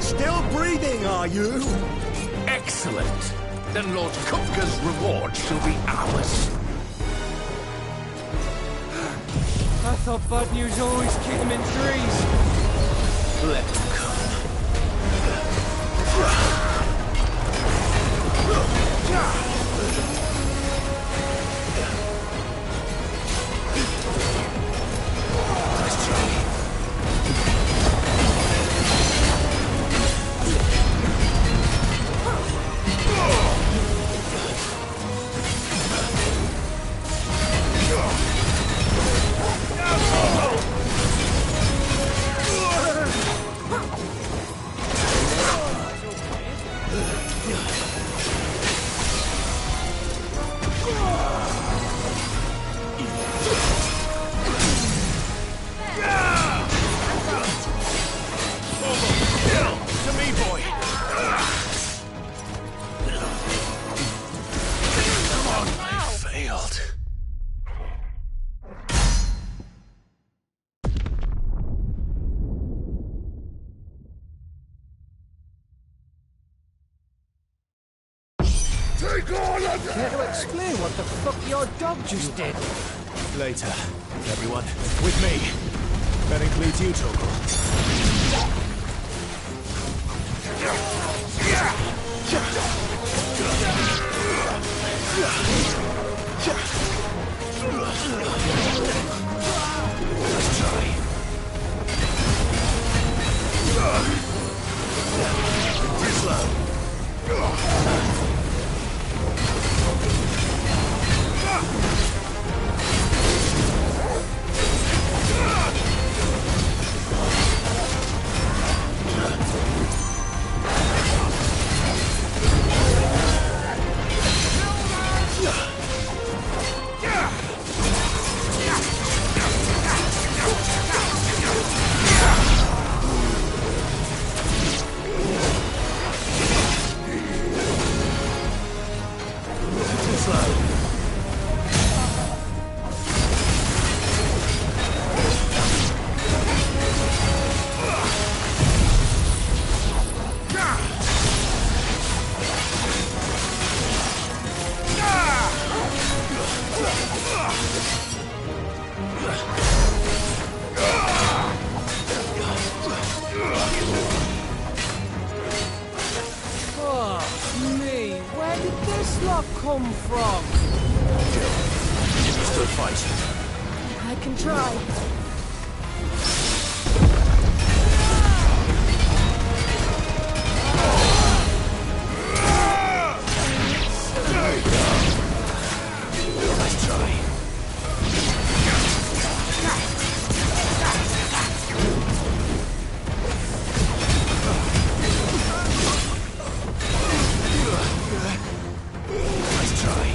Still breathing, are you? Excellent. Then Lord Kupka's reward shall be ours. I thought bad news always keep them in trees. Let him come. Nice try. Care to explain what the fuck your dog just did? Later, everyone. With me. That includes you, Torgal. Let's try. Too slow. come from? Stood fight. I can try. Nice try. Nice try.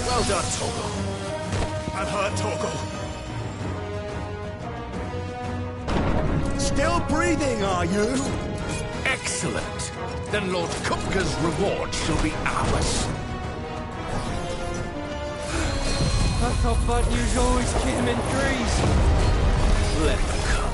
Well done, Torgal. I've heard Torgal. Still breathing, are you? Excellent. Then Lord Kupka's reward shall be ours. I thought bad news always came in threes. Let them come.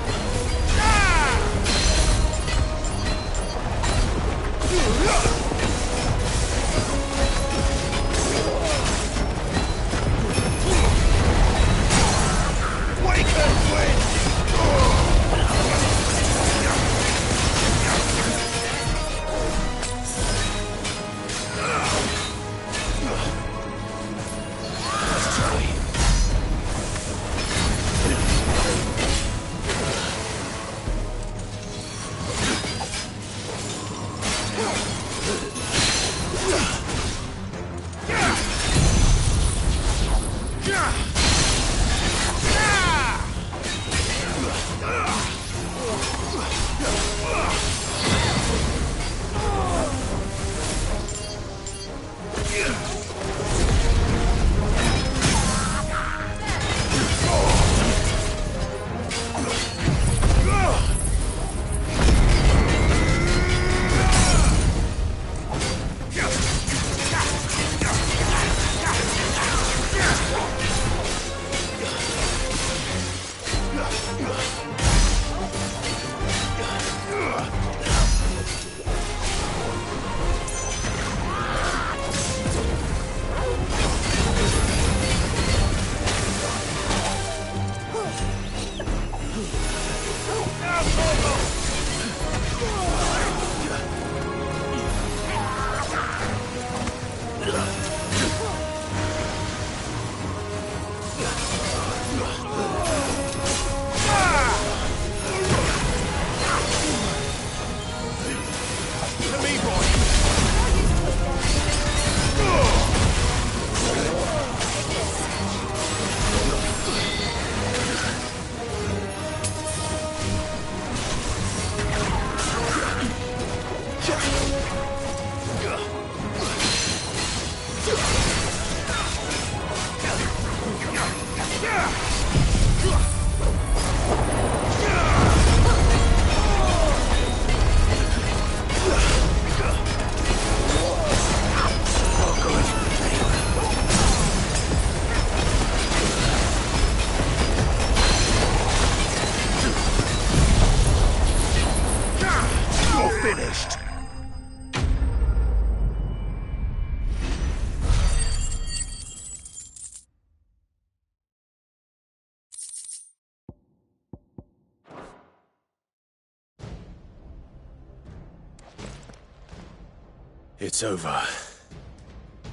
It's over.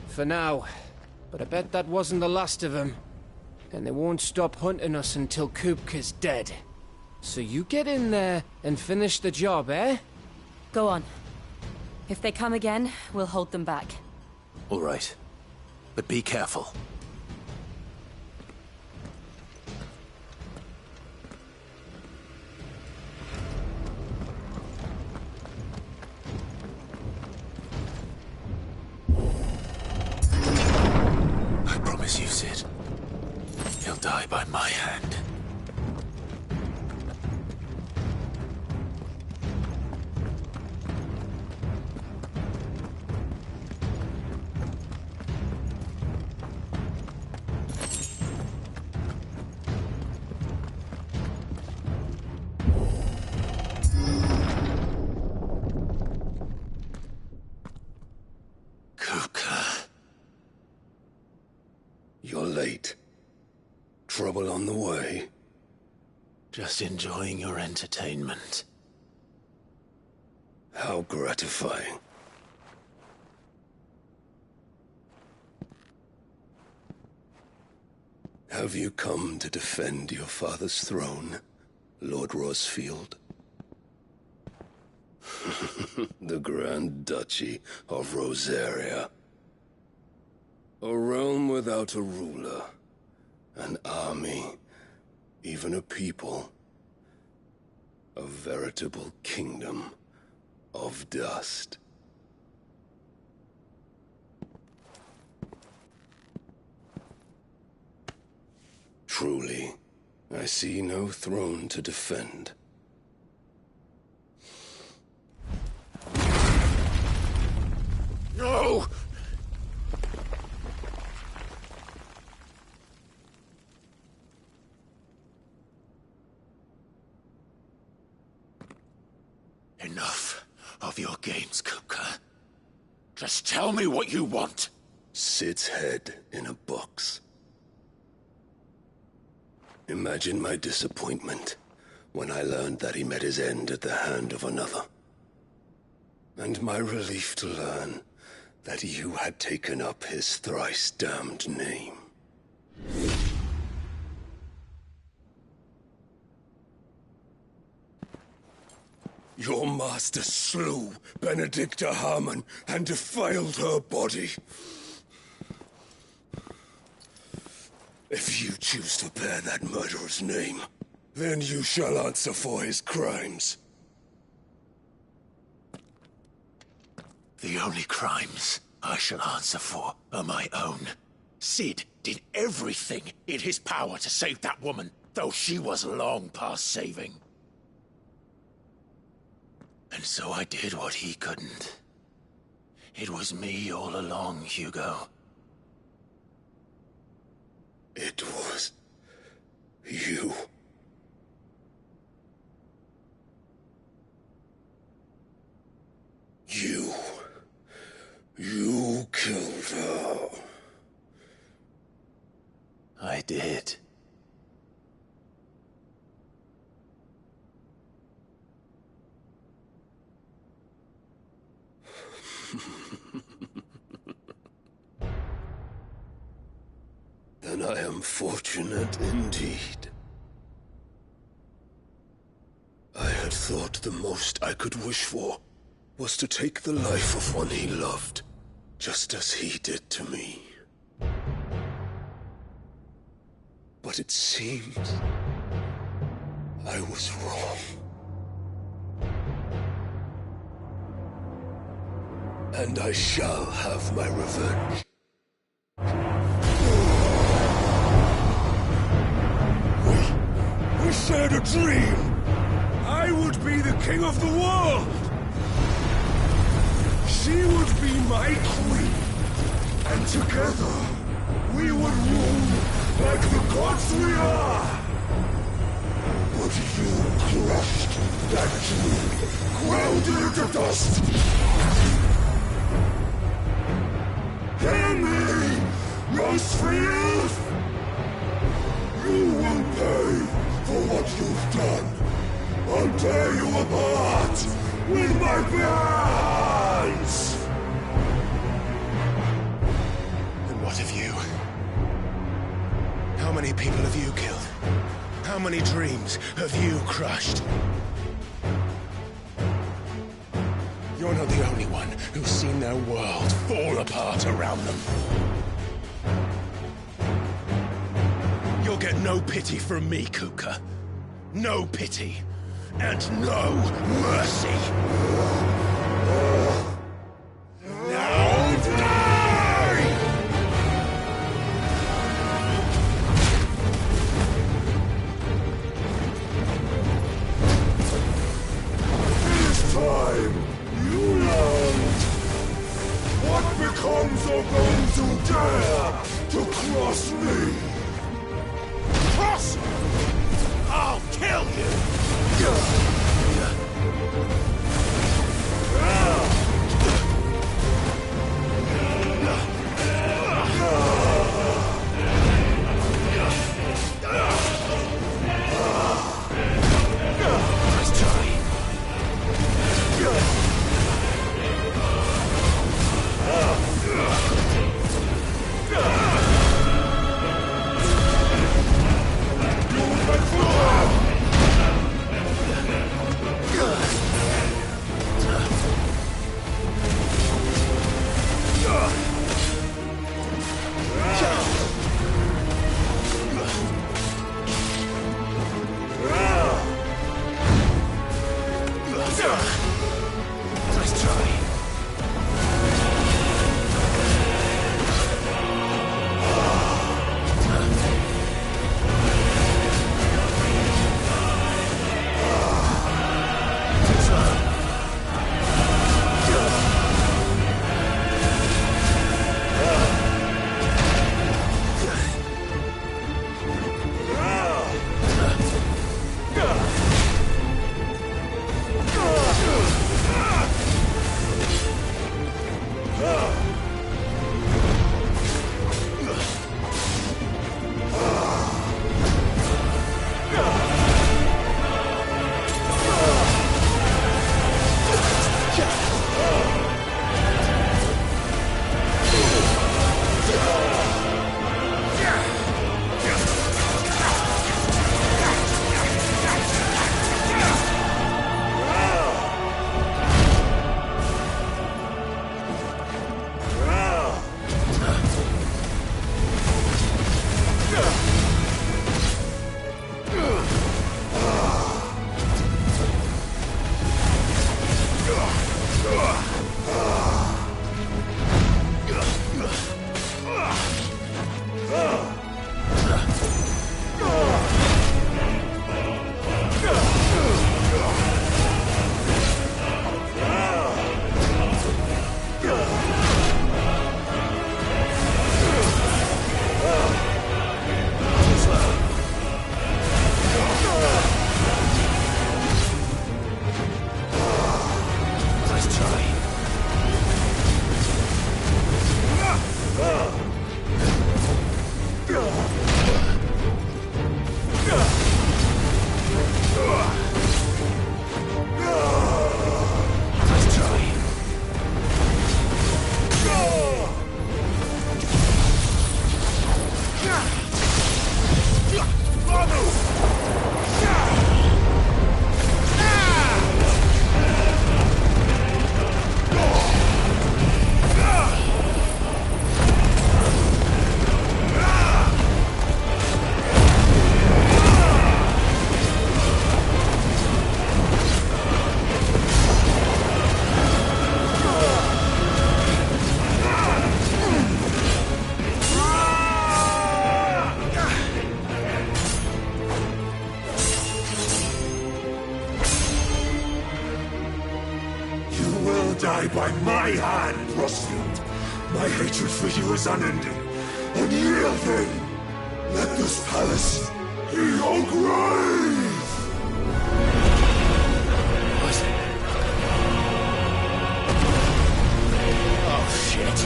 For now. But I bet that wasn't the last of them. And they won't stop hunting us until Kupka's dead. So you get in there and finish the job, eh? Go on. If they come again, we'll hold them back. All right. But be careful. I promise you, Sid. He'll die by my hand. You're late. Trouble on the way? Just enjoying your entertainment. How gratifying. Have you come to defend your father's throne, Lord Rosfield? The Grand Duchy of Rosaria. A realm without a ruler, an army, even a people. A veritable kingdom of dust. Truly, I see no throne to defend. No! Enough of your games, Kupka. Just tell me what you want. Sid's head in a box. Imagine my disappointment when I learned that he met his end at the hand of another. And my relief to learn that you had taken up his thrice-damned name. Your master slew Benedicta Harmon and defiled her body. If you choose to bear that murderer's name, then you shall answer for his crimes. The only crimes I shall answer for are my own. Sid did everything in his power to save that woman, though she was long past saving. And so I did what he couldn't. It was me all along, Hugo. It was you. You killed her. I did. Then I am fortunate indeed. I had thought the most I could wish for was to take the life of one he loved, just as he did to me. But it seems I was wrong. And I shall have my revenge. We shared a dream. I would be the king of the world. She would be my queen. And together, we would rule like the gods we are. But you crushed that dream, ground it into dust. Hear me, Rosefield! You will pay for what you've done. I'll tear you apart with my hands! How many dreams have you crushed? You're not the only one who's seen their world fall apart around them. You'll get no pity from me, Kuka. No pity. And no mercy. Now die! This time, you learn. What becomes of those who dare to cross me? Cross? I'll kill you! Die by my hand, Frostfield. My hatred for you is unending. Unyielding. Let this palace be your grave! Oh, shit.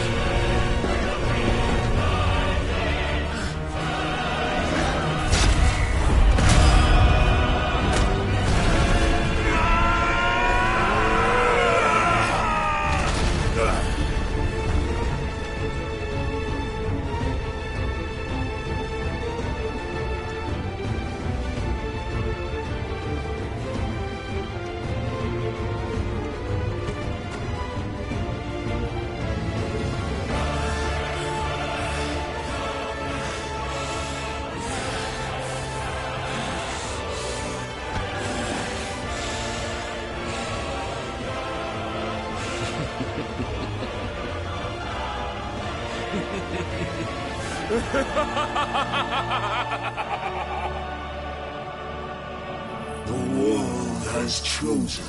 The world has chosen.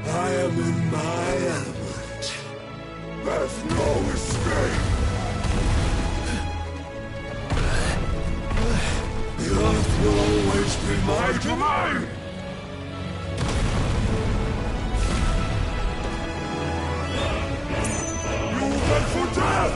I am in my element. There's no escape. The earth will always be my domain. You went for death.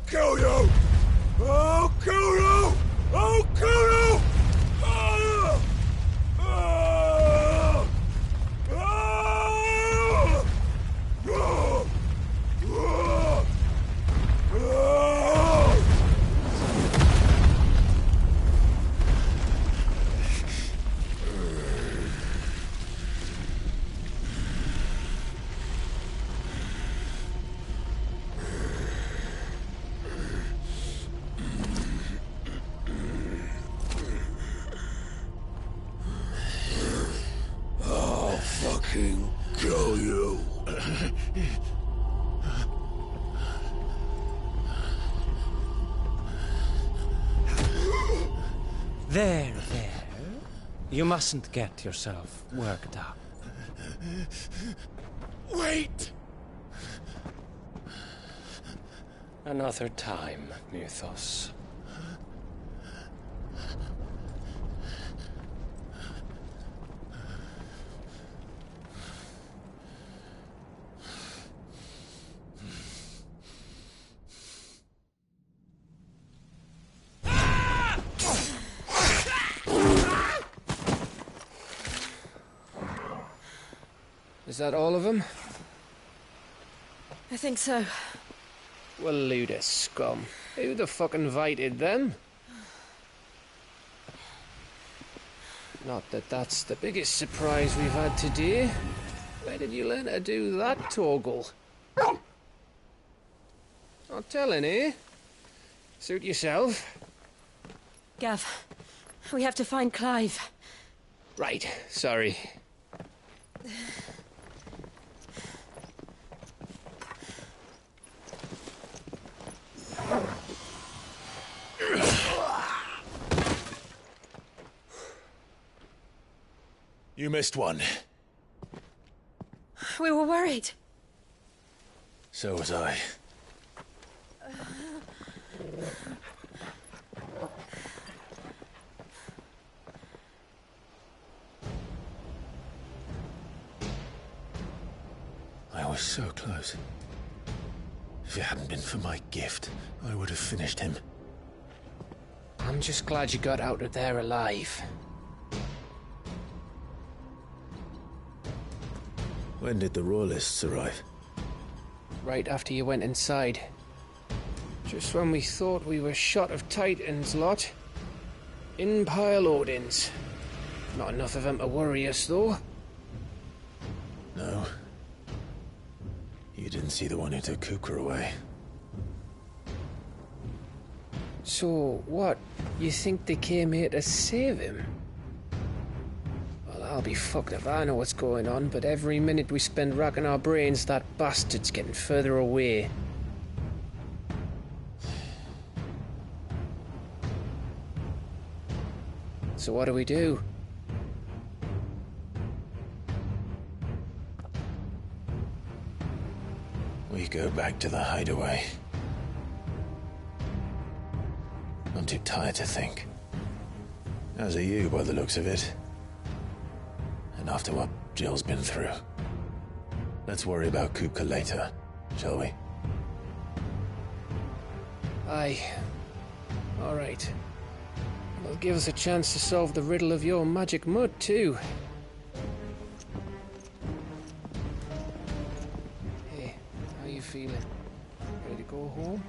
kill you! I'll kill you! I'll kill you! Ah! Ah! Ah! Ah! Ah! Ah! I'll fucking kill you. There. You mustn't get yourself worked up. Wait! Another time, Mythos. Is that all of them? I think so. Well, load of scum. Who the fuck invited them? Not that that's the biggest surprise we've had today. Where did you learn to do that, Toggle? Not telling, eh? Suit yourself. Gav, we have to find Clive. Right, sorry. You missed one. We were worried. So was I. I was so close. If it hadn't been for my gift, I would have finished him. I'm just glad you got out of there alive. When did the Royalists arrive? Right after you went inside. Just when we thought we were shot of Titans, lot. In pile Odins. Not enough of them to worry us, though. No. You didn't see the one who took Kupka away. So, what? You think they came here to save him? Well, I'll be fucked if I know what's going on, but every minute we spend racking our brains, that bastard's getting further away. So what do we do? We go back to the hideaway. I'm too tired to think. As are you, by the looks of it. And after what Jill's been through. Let's worry about Kupka later, shall we? Aye. All right. It'll give us a chance to solve the riddle of your magic mud, too. Hey, how you feeling? Ready to go home?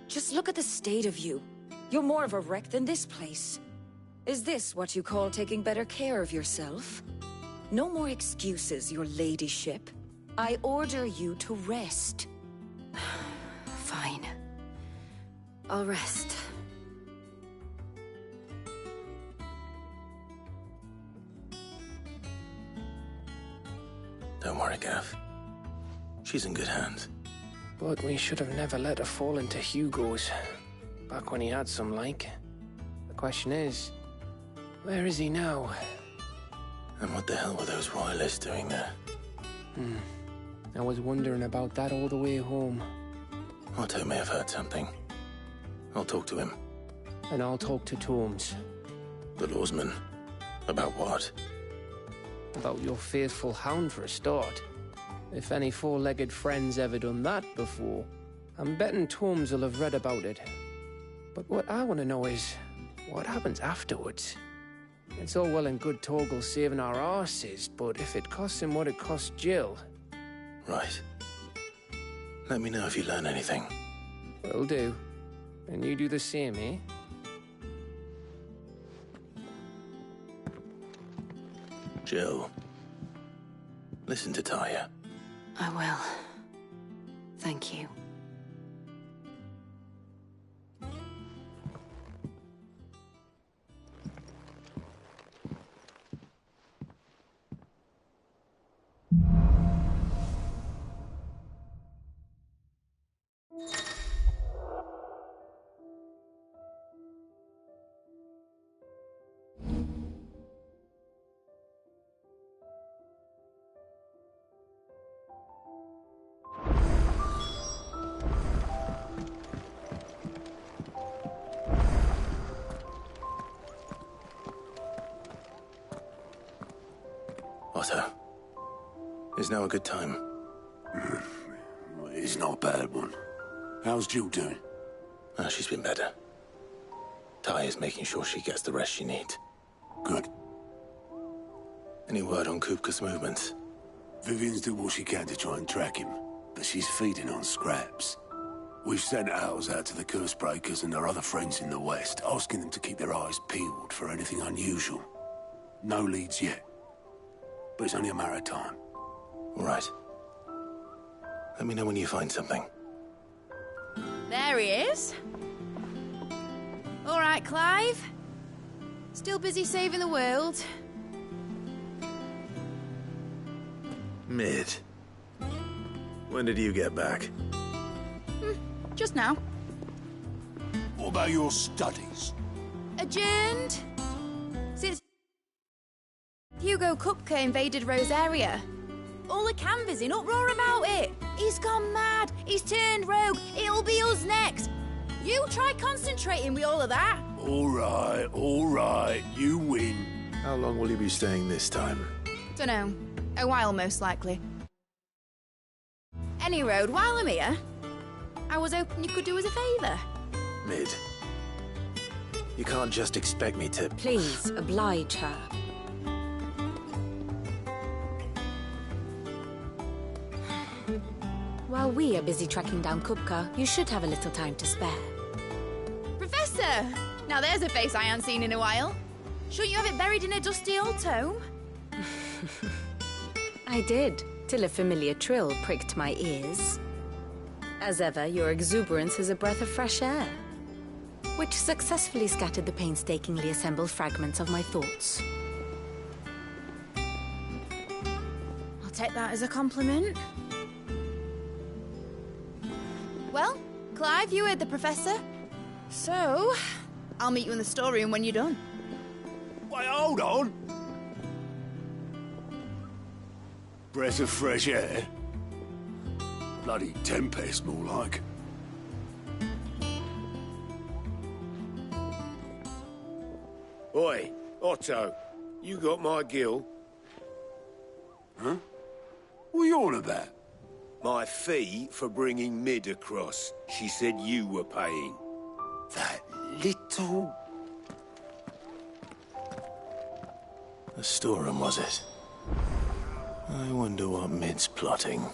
Just look at the state of you. You're more of a wreck than this place. Is this what you call taking better care of yourself? No more excuses, your ladyship. I order you to rest. Fine. I'll rest. Don't worry, Gav. She's in good hands. But we should have never let her fall into Hugo's. Back when he had some like. The question is, where is he now? And what the hell were those royalists doing there? I was wondering about that all the way home. Otto may have heard something. I'll talk to him. And I'll talk to Torms. The lawsman? About what? About your faithful hound for a start. If any four-legged friend's ever done that before, I'm betting Torms will have read about it. But what I want to know is, what happens afterwards? It's all well and good Torgal saving our arses, but if it costs him what it cost Jill... Right. Let me know if you learn anything. Will do. And you do the same, eh? Jill. Listen to Taya. I will. Thank you. Otto. Is now a good time? It's not a bad one. How's Jill doing? She's been better. Taya's making sure she gets the rest she needs. Good. Any word on Kupka's movements? Vivian's doing what she can to try and track him, but she's feeding on scraps. We've sent ours out to the Cursebreakers and their other friends in the West, asking them to keep their eyes peeled for anything unusual. No leads yet. But it's only a matter of time. All right. Let me know when you find something. There he is. All right, Clive. Still busy saving the world. Mid. When did you get back? Just now. What about your studies? Adjourned. Since Hugo Kupka invaded Rosaria. All the canvas in uproar about it. He's gone mad. He's turned rogue. It'll be us next. You try concentrating with all of that. All right. You win. How long will you be staying this time? Dunno. A while, most likely. Any road, while I'm here, I was hoping you could do us a favour. Mid. You can't just expect me to... Please, oblige her. While we are busy tracking down Kupka, you should have a little time to spare. Professor! Now there's a face I haven't seen in a while. Shouldn't you have it buried in a dusty old tome? I did, till a familiar trill pricked my ears. As ever, your exuberance is a breath of fresh air, which successfully scattered the painstakingly assembled fragments of my thoughts. I'll take that as a compliment. Well, Clive, you heard the Professor. So, I'll meet you in the storeroom when you're done. Wait, hold on! Breath of fresh air? Bloody tempest, more like. Oi, Otto, you got my gill? Huh? What are you on about? My fee for bringing Mid across. She said you were paying. That little... The storeroom, was it? I wonder what Mid's plotting.